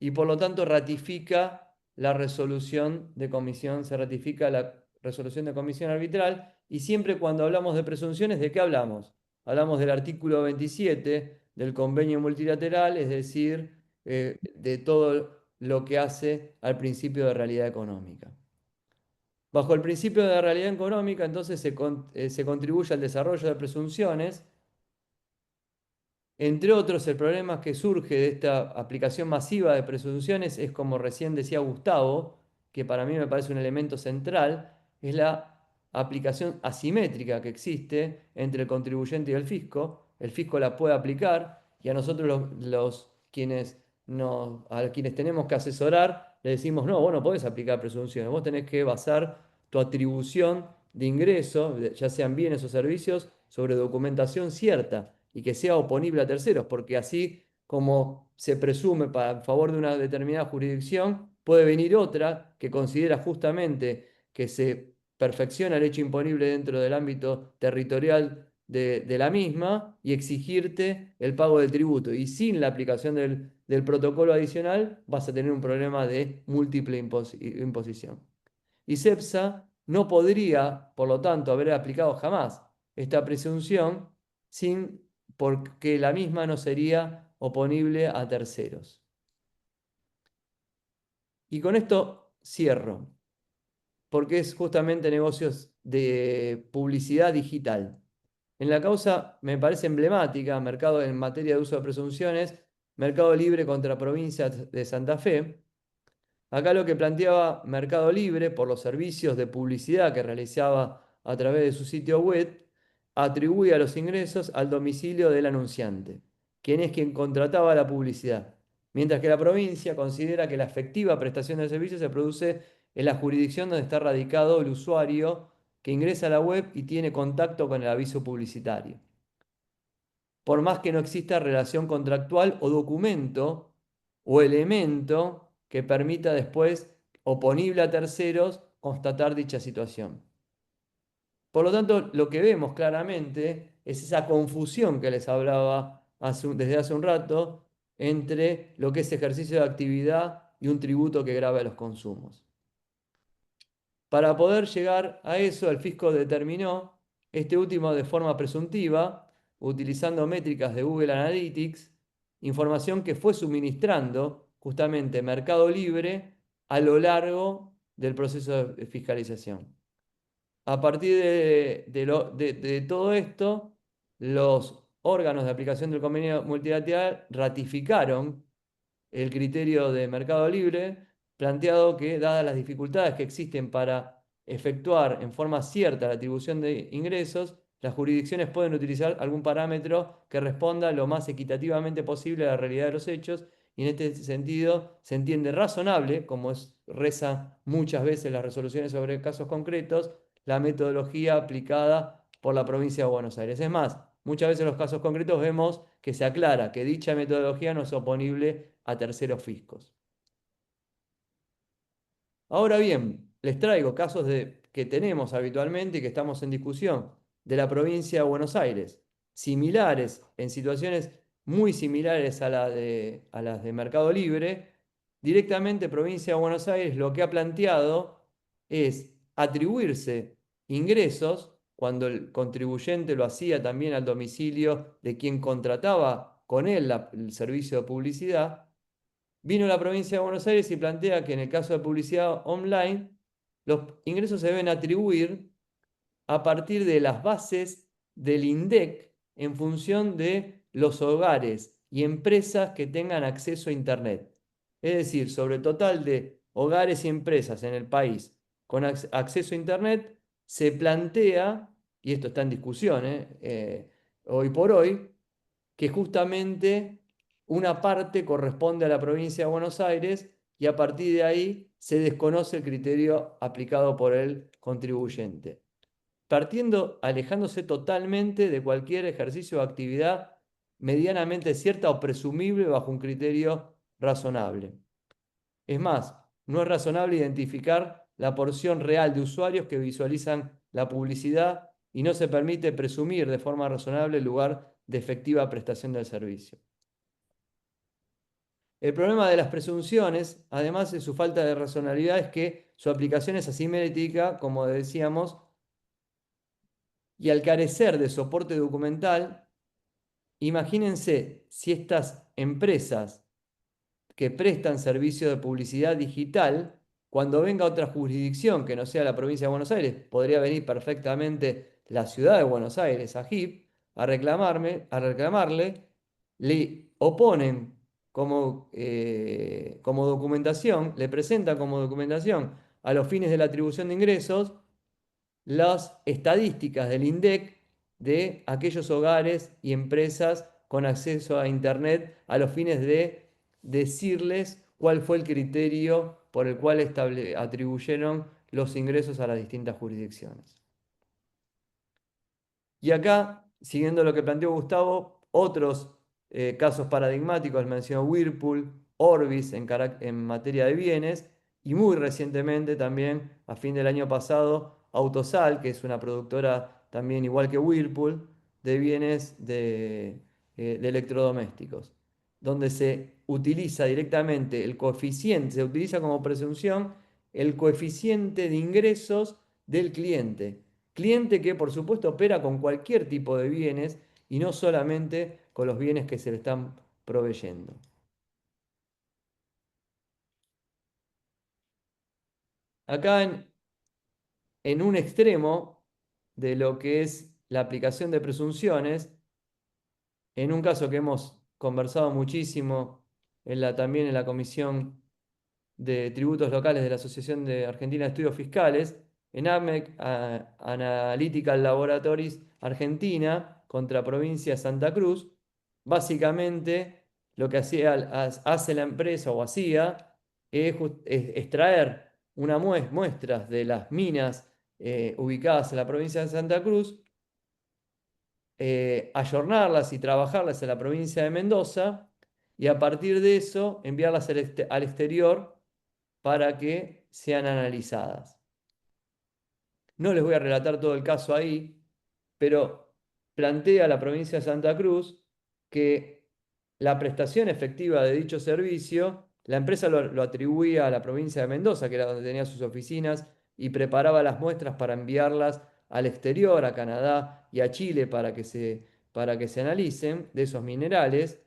y por lo tanto ratifica la resolución de comisión, se ratifica la resolución de comisión arbitral, y siempre cuando hablamos de presunciones, ¿de qué hablamos? Hablamos del artículo 27 del convenio multilateral, es decir, de todo lo que hace al principio de realidad económica. Bajo el principio de realidad económica, entonces se contribuye al desarrollo de presunciones. Entre otros, el problema que surge de esta aplicación masiva de presunciones es, como recién decía Gustavo, que para mí me parece un elemento central, es la aplicación asimétrica que existe entre el contribuyente y el fisco. El fisco la puede aplicar y a nosotros a quienes tenemos que asesorar le decimos, no, vos no podés aplicar presunciones, vos tenés que basar tu atribución de ingreso, ya sean bienes o servicios, sobre documentación cierta y que sea oponible a terceros, porque así como se presume a favor de una determinada jurisdicción, puede venir otra que considera justamente que se perfecciona el hecho imponible dentro del ámbito territorial de la misma y exigirte el pago del tributo. Y sin la aplicación del protocolo adicional vas a tener un problema de múltiple imposición. Y CEPSA no podría, por lo tanto, haber aplicado jamás esta presunción porque la misma no sería oponible a terceros. Y con esto cierro, porque es justamente negocios de publicidad digital. En la causa me parece emblemática, mercado en materia de uso de presunciones, Mercado Libre contra Provincia de Santa Fe. Acá lo que planteaba Mercado Libre, por los servicios de publicidad que realizaba a través de su sitio web, atribuía los ingresos al domicilio del anunciante, quien es quien contrataba la publicidad, mientras que la provincia considera que la efectiva prestación del servicio se produce en la jurisdicción donde está radicado el usuario que ingresa a la web y tiene contacto con el aviso publicitario. Por más que no exista relación contractual o documento o elemento que permita después, oponible a terceros, constatar dicha situación. Por lo tanto, lo que vemos claramente es esa confusión que les hablaba desde hace un rato entre lo que es ejercicio de actividad y un tributo que grava los consumos. Para poder llegar a eso, el fisco determinó, este último de forma presuntiva, utilizando métricas de Google Analytics, información que fue suministrando justamente Mercado Libre a lo largo del proceso de fiscalización. A partir de todo esto, los órganos de aplicación del convenio multilateral ratificaron el criterio de Mercado Libre, planteado que, dadas las dificultades que existen para efectuar en forma cierta la atribución de ingresos, las jurisdicciones pueden utilizar algún parámetro que responda lo más equitativamente posible a la realidad de los hechos, y en este sentido se entiende razonable, como reza muchas veces las resoluciones sobre casos concretos, la metodología aplicada por la provincia de Buenos Aires. Es más, muchas veces en los casos concretos vemos que se aclara que dicha metodología no es oponible a terceros fiscos. Ahora bien, les traigo casos que tenemos habitualmente y que estamos en discusión de la provincia de Buenos Aires, similares, en situaciones muy similares a las de Mercado Libre. Directamente provincia de Buenos Aires lo que ha planteado es atribuirse ingresos cuando el contribuyente lo hacía también al domicilio de quien contrataba con él el servicio de publicidad. Vino la provincia de Buenos Aires y plantea que en el caso de publicidad online, los ingresos se deben atribuir a partir de las bases del INDEC en función de los hogares y empresas que tengan acceso a Internet. Es decir, sobre el total de hogares y empresas en el país con acceso a Internet, se plantea, y esto está en discusión hoy por hoy, que justamente una parte corresponde a la provincia de Buenos Aires y a partir de ahí se desconoce el criterio aplicado por el contribuyente, alejándose totalmente de cualquier ejercicio o actividad medianamente cierta o presumible bajo un criterio razonable. Es más, no es razonable identificar la porción real de usuarios que visualizan la publicidad y no se permite presumir de forma razonable el lugar de efectiva prestación del servicio. El problema de las presunciones, además de su falta de razonabilidad, es que su aplicación es asimétrica, como decíamos, y al carecer de soporte documental, imagínense si estas empresas que prestan servicio de publicidad digital, cuando venga otra jurisdicción que no sea la provincia de Buenos Aires, podría venir perfectamente la ciudad de Buenos Aires, AGIP, a reclamarle, le oponen como documentación, le presentan como documentación a los fines de la atribución de ingresos las estadísticas del INDEC de aquellos hogares y empresas con acceso a Internet a los fines de decirles cuál fue el criterio por el cual atribuyeron los ingresos a las distintas jurisdicciones. Y acá, siguiendo lo que planteó Gustavo, otros casos paradigmáticos, mencionó Whirlpool, Orbis en materia de bienes, y muy recientemente también, a fin del año pasado, Autosal, que es una productora también igual que Whirlpool, de bienes de electrodomésticos, donde se utiliza directamente el coeficiente, se utiliza como presunción el coeficiente de ingresos del cliente. Cliente que por supuesto opera con cualquier tipo de bienes y no solamente con los bienes que se le están proveyendo. Acá en un extremo de lo que es la aplicación de presunciones, en un caso que hemos conversado muchísimo también en la Comisión de Tributos Locales de la Asociación de Argentina de Estudios Fiscales, en AMEC, Analytical Laboratories Argentina, contra provincia de Santa Cruz. Básicamente, lo que hace la empresa o hacía es extraer muestras de las minas ubicadas en la provincia de Santa Cruz, ayornarlas y trabajarlas en la provincia de Mendoza y a partir de eso enviarlas al exterior para que sean analizadas. No les voy a relatar todo el caso ahí, pero plantea la provincia de Santa Cruz que la prestación efectiva de dicho servicio, la empresa lo atribuía a la provincia de Mendoza, que era donde tenía sus oficinas, y preparaba las muestras para enviarlas al exterior, a Canadá y a Chile, para que se analicen de esos minerales.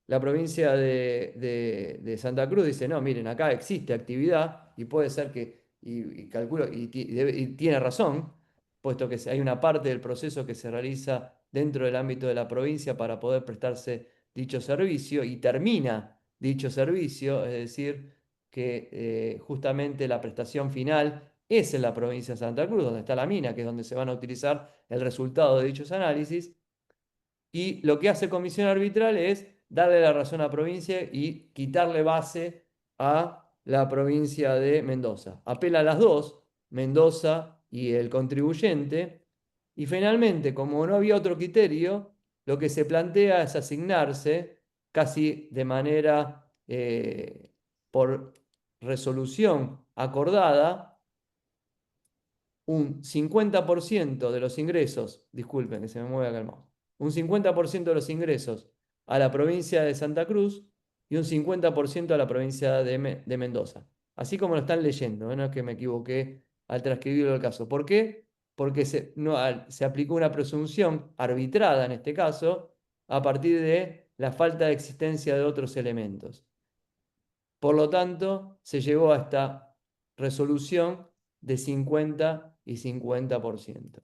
La provincia de Santa Cruz dice, no, miren, acá existe actividad y puede ser que, y calculo, y tiene razón, puesto que hay una parte del proceso que se realiza dentro del ámbito de la provincia para poder prestarse dicho servicio y termina dicho servicio, es decir, que justamente la prestación final es en la provincia de Santa Cruz, donde está la mina, que es donde se van a utilizar el resultado de dichos análisis. Y lo que hace comisión arbitral es darle la razón a la provincia y quitarle base a la provincia de Mendoza. Apela a las dos, Mendoza y el contribuyente. Y finalmente, como no había otro criterio, lo que se plantea es asignarse casi de manera por resolución acordada un 50% de los ingresos, disculpen que se me mueve acá el mouse, un 50% de los ingresos a la provincia de Santa Cruz y un 50% a la provincia de Mendoza. Así como lo están leyendo, no es que me equivoqué al transcribir el caso. ¿Por qué? Porque se aplicó una presunción arbitrada en este caso a partir de la falta de existencia de otros elementos. Por lo tanto, se llegó a esta resolución de 50 y 50%.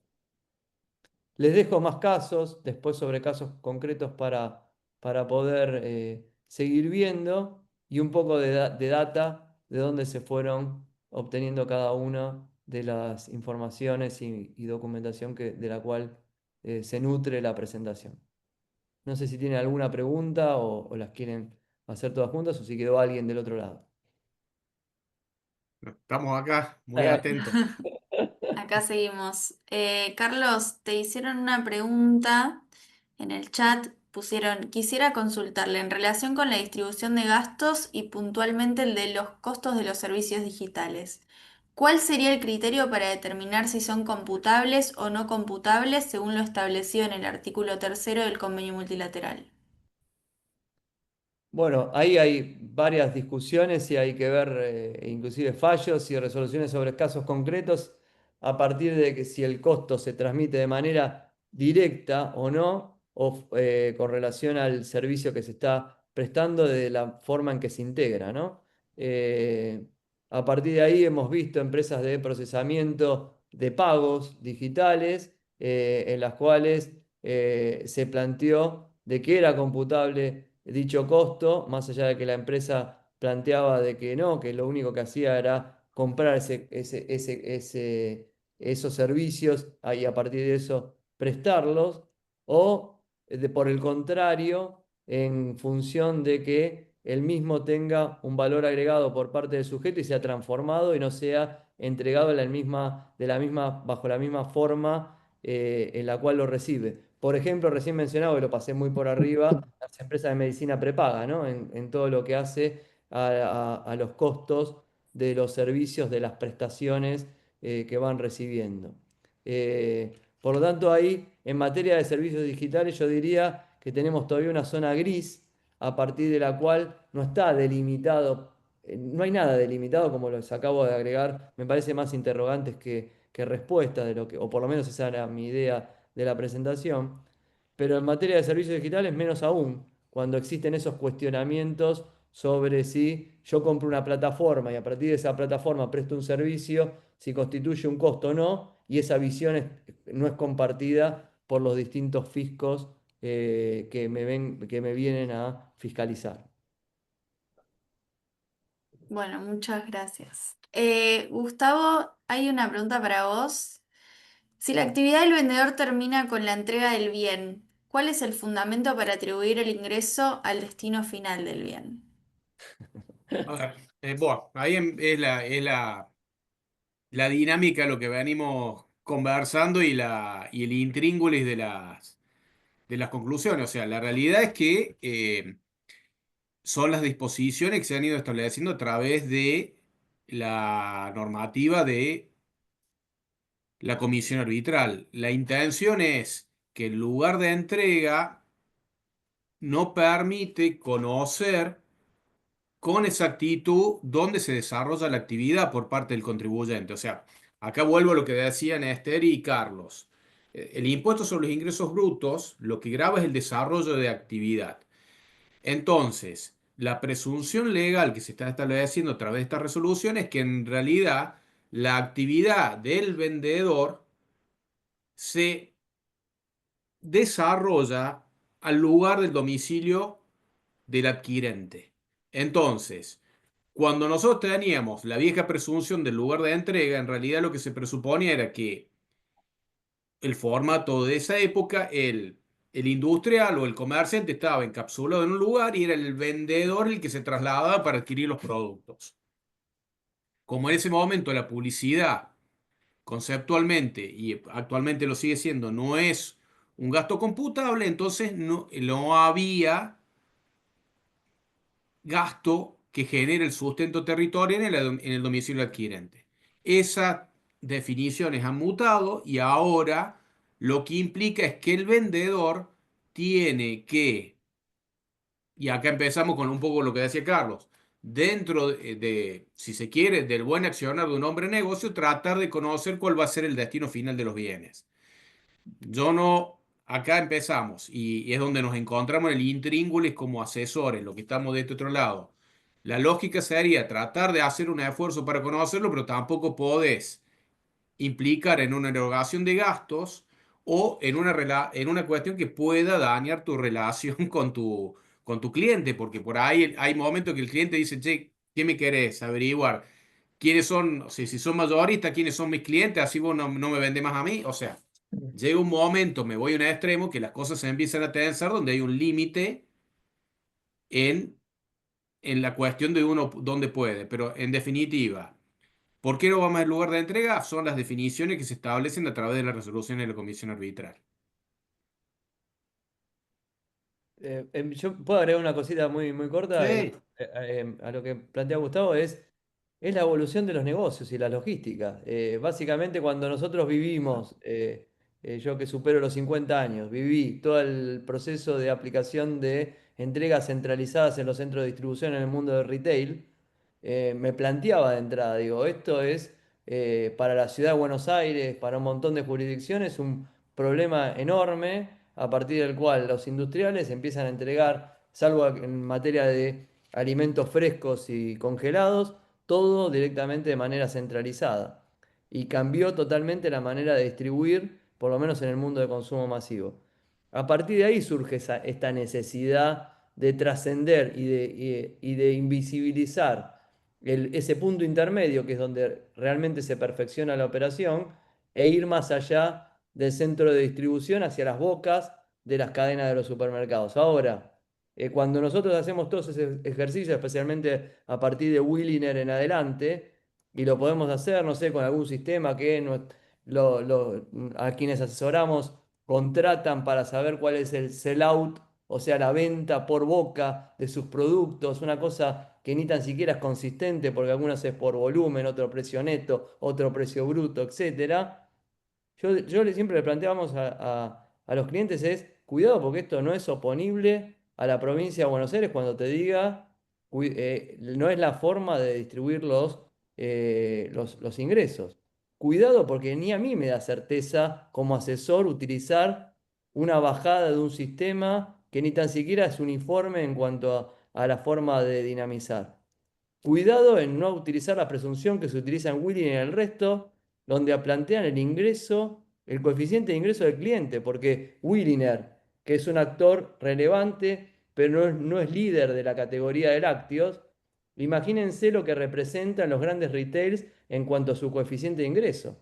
Les dejo más casos, después sobre casos concretos para poder seguir viendo y un poco de data de dónde se fueron obteniendo cada una de las informaciones y documentación de la cual se nutre la presentación. No sé si tienen alguna pregunta o las quieren hacer todas juntas o si quedó alguien del otro lado. Estamos acá, muy atentos. Acá seguimos. Carlos, te hicieron una pregunta en el chat. Pusieron, quisiera consultarle en relación con la distribución de gastos y puntualmente el de los costos de los servicios digitales. ¿Cuál sería el criterio para determinar si son computables o no computables según lo establecido en el artículo tercero del convenio multilateral? Bueno, ahí hay varias discusiones y hay que ver inclusive fallos y resoluciones sobre casos concretos a partir de que si el costo se transmite de manera directa o no, o con relación al servicio que se está prestando de la forma en que se integra, ¿no? Eh, a partir de ahí hemos visto empresas de procesamiento de pagos digitales en las cuales se planteó de que era computable dicho costo, más allá de que la empresa planteaba de que no, que lo único que hacía era comprar esos servicios y a partir de eso prestarlos, o por el contrario, en función de que el mismo tenga un valor agregado por parte del sujeto y sea transformado y no sea entregado bajo la misma forma en la cual lo recibe. Por ejemplo, recién mencionado, y lo pasé muy por arriba, las empresas de medicina prepaga, ¿no? En todo lo que hace a los costos de los servicios, de las prestaciones que van recibiendo. Por lo tanto, ahí, en materia de servicios digitales, yo diría que tenemos todavía una zona gris a partir de la cual no está delimitado, no hay nada delimitado, como los acabo de agregar, me parece más interrogantes que respuestas de lo que, o por lo menos esa era mi idea de la presentación, pero en materia de servicios digitales menos aún, cuando existen esos cuestionamientos sobre si yo compro una plataforma y a partir de esa plataforma presto un servicio, si constituye un costo o no, y esa visión no es compartida por los distintos fiscos que me vienen a fiscalizar. Bueno, muchas gracias. Gustavo, hay una pregunta para vos. Si la actividad del vendedor termina con la entrega del bien, ¿cuál es el fundamento para atribuir el ingreso al destino final del bien? A ver, bueno, ahí la dinámica, lo que venimos conversando y el intríngulis de las conclusiones. O sea, la realidad es que son las disposiciones que se han ido estableciendo a través de la normativa de la comisión arbitral. La intención es que el lugar de entrega no permite conocer con exactitud dónde se desarrolla la actividad por parte del contribuyente. O sea, acá vuelvo a lo que decían Esther y Carlos. El impuesto sobre los ingresos brutos lo que grava es el desarrollo de actividad. Entonces, la presunción legal que se está estableciendo a través de esta resolución es que en realidad la actividad del vendedor se desarrolla al lugar del domicilio del adquirente. Entonces, cuando nosotros teníamos la vieja presunción del lugar de entrega, en realidad lo que se presuponía era que el formato de esa época, el industrial o el comerciante estaba encapsulado en un lugar y era el vendedor el que se trasladaba para adquirir los productos. Como en ese momento la publicidad conceptualmente, y actualmente lo sigue siendo, no es un gasto computable, entonces no había gasto que genere el sustento territorial en el domicilio adquirente. Esas definiciones han mutado y ahora lo que implica es que el vendedor tiene que, y acá empezamos con un poco lo que decía Carlos, dentro si se quiere, del buen accionar de un hombre de negocio, tratar de conocer cuál va a ser el destino final de los bienes. Yo no, acá empezamos y es donde nos encontramos en el intríngulis como asesores, lo que estamos de este otro lado. La lógica sería tratar de hacer un esfuerzo para conocerlo, pero tampoco podés implicar en una erogación de gastos o en una cuestión que pueda dañar tu relación con tu cliente, porque por ahí hay momentos que el cliente dice, che, ¿qué me querés averiguar? ¿Quiénes son, si son mayoristas, quiénes son mis clientes? Así vos no me vendés más a mí. O sea, Llega un momento, me voy a un extremo, que las cosas se empiezan a tensar, donde hay un límite en, en la cuestión de uno dónde puede. Pero en definitiva, ¿por qué no vamos al lugar de entrega? Son las definiciones que se establecen a través de la resolución de la comisión arbitral. Yo puedo agregar una cosita muy, muy corta Sí. a lo que plantea Gustavo, es la evolución de los negocios y la logística. Básicamente cuando nosotros vivimos, yo que supero los 50 años, viví todo el proceso de aplicación de entregas centralizadas en los centros de distribución en el mundo del retail, me planteaba de entrada, digo, esto es para la ciudad de Buenos Aires, para un montón de jurisdicciones, un problema enorme a partir del cual los industriales empiezan a entregar, salvo en materia de alimentos frescos y congelados, todo directamente de manera centralizada. Y cambió totalmente la manera de distribuir, por lo menos en el mundo de consumo masivo. A partir de ahí surge esta necesidad de trascender y de invisibilizar ese punto intermedio, que es donde realmente se perfecciona la operación, e ir más allá del centro de distribución hacia las bocas de las cadenas de los supermercados. Ahora, cuando nosotros hacemos todos esos ejercicios, especialmente a partir de Williner en adelante, y lo podemos hacer, no sé, con algún sistema que a quienes asesoramos contratan para saber cuál es el sell-out, o sea, la venta por boca de sus productos, una cosa que ni tan siquiera es consistente porque algunos es por volumen, otro precio neto, otro precio bruto, etcétera. Siempre le planteamos a los clientes es, cuidado porque esto no es oponible a la provincia de Buenos Aires cuando te diga, no es la forma de distribuir los ingresos. Cuidado porque ni a mí me da certeza como asesor utilizar una bajada de un sistema que ni tan siquiera es uniforme en cuanto a la forma de dinamizar. Cuidado en no utilizar la presunción que se utiliza en Willy y en el resto, donde plantean el ingreso, el coeficiente de ingreso del cliente, porque Williner, que es un actor relevante, pero no es líder de la categoría de lácteos, imagínense lo que representan los grandes retails en cuanto a su coeficiente de ingreso.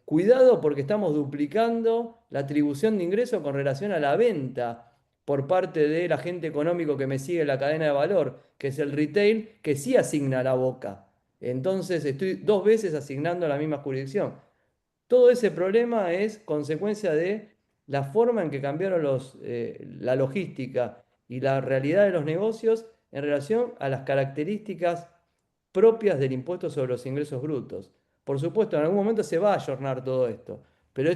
Cuidado porque estamos duplicando la atribución de ingreso con relación a la venta por parte del agente económico que me sigue en la cadena de valor, que es el retail, que sí asigna la boca. Entonces estoy dos veces asignando a la misma jurisdicción. Todo ese problema es consecuencia de la forma en que cambiaron la logística y la realidad de los negocios en relación a las características propias del impuesto sobre los ingresos brutos. Por supuesto, en algún momento se va a ayornar todo esto, pero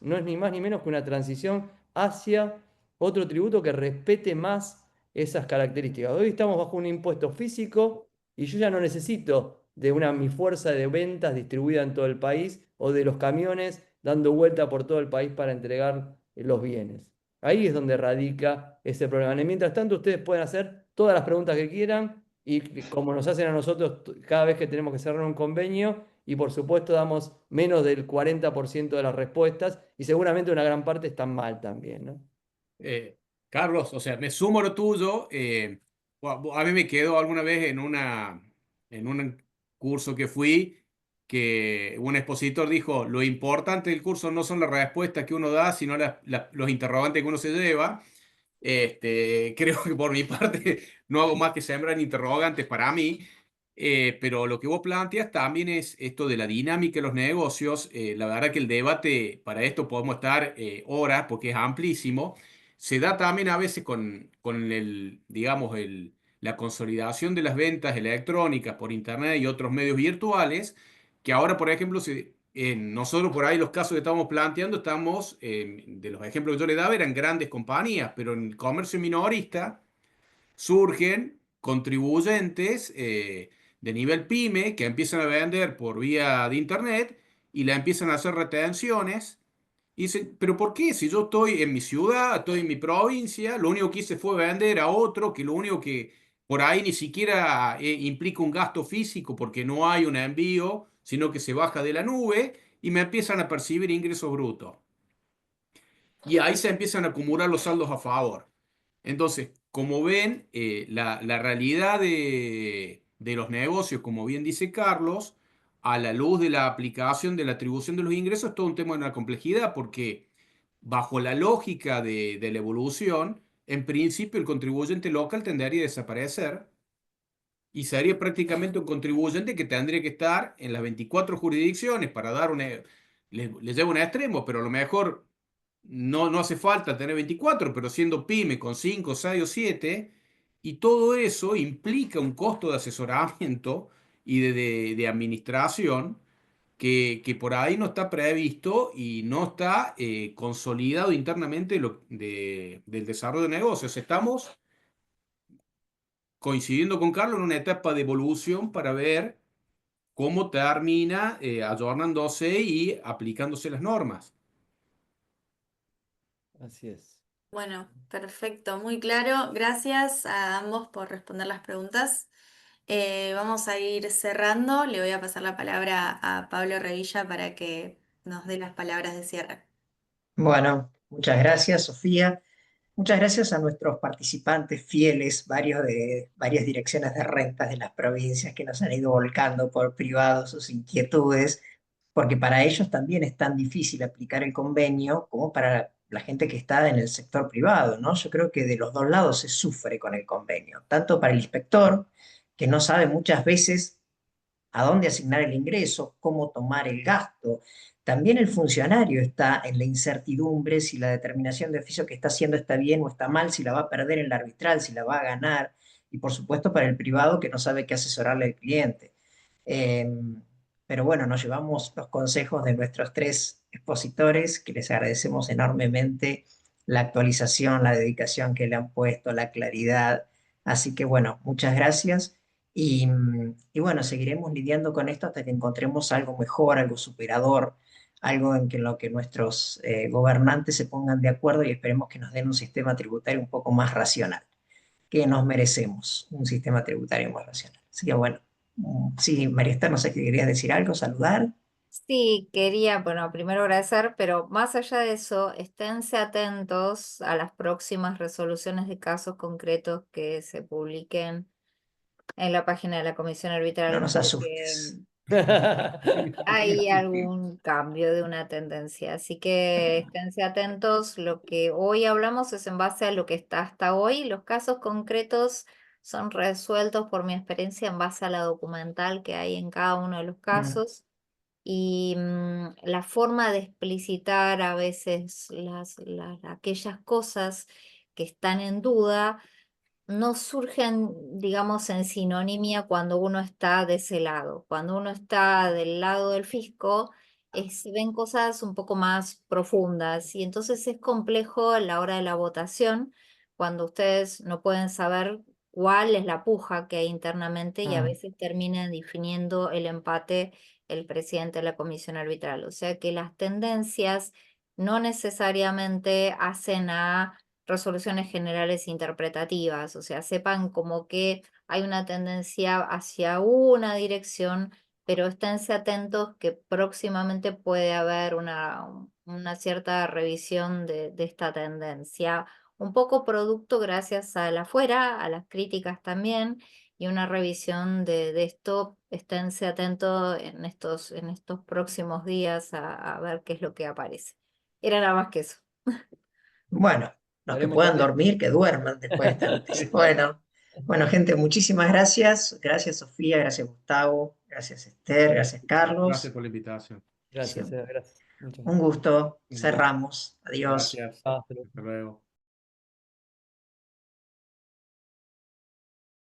no es ni más ni menos que una transición hacia otro tributo que respete más esas características. Hoy estamos bajo un impuesto físico y yo ya no necesito de mi fuerza de ventas distribuida en todo el país o de los camiones dando vuelta por todo el país para entregar los bienes. Ahí es donde radica ese problema. Mientras tanto, ustedes pueden hacer todas las preguntas que quieran y como nos hacen a nosotros cada vez que tenemos que cerrar un convenio, y por supuesto damos menos del 40% de las respuestas y seguramente una gran parte están mal también, ¿no? Carlos, o sea, me sumo a lo tuyo. A mí me quedó alguna vez en un curso que fui que un expositor dijo, lo importante del curso no son las respuestas que uno da, sino los interrogantes que uno se lleva. Creo que por mi parte no hago más que sembrar interrogantes para mí, pero lo que vos planteas también es esto de la dinámica de los negocios. La verdad que el debate para esto podemos estar horas porque es amplísimo. Se da también a veces con digamos, la consolidación de las ventas electrónicas por Internet y otros medios virtuales, que ahora, por ejemplo, nosotros por ahí los casos que estamos planteando, de los ejemplos que yo le daba, eran grandes compañías, pero en el comercio minorista surgen contribuyentes de nivel pyme que empiezan a vender por vía de Internet y la empiezan a hacer retenciones. Y dicen, pero ¿por qué? Si yo estoy en mi ciudad, estoy en mi provincia, lo único que hice fue vender a otro, que lo único que por ahí ni siquiera implica un gasto físico porque no hay un envío, sino que se baja de la nube y me empiezan a percibir ingresos brutos. Y ahí se empiezan a acumular los saldos a favor. Entonces, como ven, la realidad de los negocios, como bien dice Carlos, a la luz de la aplicación de la atribución de los ingresos, es todo un tema de una complejidad, porque bajo la lógica de la evolución, en principio el contribuyente local tendría a desaparecer y sería prácticamente un contribuyente que tendría que estar en las 24 jurisdicciones para dar una... Le lleva un extremo, pero a lo mejor no hace falta tener 24, pero siendo pyme con 5, 6 o 7, y todo eso implica un costo de asesoramiento y de administración que por ahí no está previsto y no está consolidado internamente del desarrollo de negocios. Estamos coincidiendo con Carlos en una etapa de evolución para ver cómo termina ayornándose y aplicándose las normas. Así es. Bueno, perfecto, muy claro. Gracias a ambos por responder las preguntas. Vamos a ir cerrando. Le voy a pasar la palabra a Pablo Revilla para que nos dé las palabras de cierre. Bueno, muchas gracias, Sofía. Muchas gracias a nuestros participantes fieles, varias direcciones de rentas de las provincias que nos han ido volcando por privado sus inquietudes, porque para ellos también es tan difícil aplicar el convenio como para la gente que está en el sector privado, ¿no? Yo creo que de los dos lados se sufre con el convenio, tanto para el inspector, que no sabe muchas veces a dónde asignar el ingreso, cómo tomar el gasto. También el funcionario está en la incertidumbre si la determinación de oficio que está haciendo está bien o está mal, si la va a perder en la arbitral, si la va a ganar. Y por supuesto para el privado que no sabe qué asesorarle al cliente. Eh, pero bueno, nos llevamos los consejos de nuestros tres expositores, que les agradecemos enormemente la actualización, la dedicación que le han puesto, la claridad. Así que bueno, muchas gracias. Y bueno, seguiremos lidiando con esto hasta que encontremos algo mejor, algo superador, algo en lo que nuestros gobernantes se pongan de acuerdo y esperemos que nos den un sistema tributario un poco más racional, que nos merecemos un sistema tributario más racional. Así que bueno, sí, María Esther, no sé qué querías decir algo, saludar. Sí, quería, bueno, primero agradecer, pero más allá de eso, esténse atentos a las próximas resoluciones de casos concretos que se publiquen en la página de la Comisión No Arbitral, nos porque asustes. hay algún cambio de una tendencia. Así que esténse atentos. Lo que hoy hablamos es en base a lo que está hasta hoy. Los casos concretos son resueltos por mi experiencia en base a la documental que hay en cada uno de los casos. Y la forma de explicitar a veces aquellas cosas que están en duda no surgen, digamos, en sinonimia cuando uno está de ese lado. Cuando uno está del lado del fisco, se ven cosas un poco más profundas y entonces es complejo a la hora de la votación, cuando ustedes no pueden saber cuál es la puja que hay internamente y a veces termina definiendo el empate el presidente de la comisión arbitral. O sea que las tendencias no necesariamente hacen a resoluciones generales interpretativas, o sea, sepan como que hay una tendencia hacia una dirección, pero esténse atentos que próximamente puede haber una cierta revisión de esta tendencia, un poco producto gracias a la afuera, a las críticas también, y una revisión de esto. Esténse atentos en estos próximos días a ver qué es lo que aparece. Era nada más que eso. Bueno, los que Estaremos puedan atentos. dormir, que duerman después de esta noticia. Bueno, gente, muchísimas gracias. Gracias, Sofía, gracias, Gustavo, gracias, Esther, gracias, Gracias Carlos. por la invitación. Gracias, gracias. Muchas Un gusto. Un gusto. Cerramos. Adiós. Gracias. gracias. Hasta luego.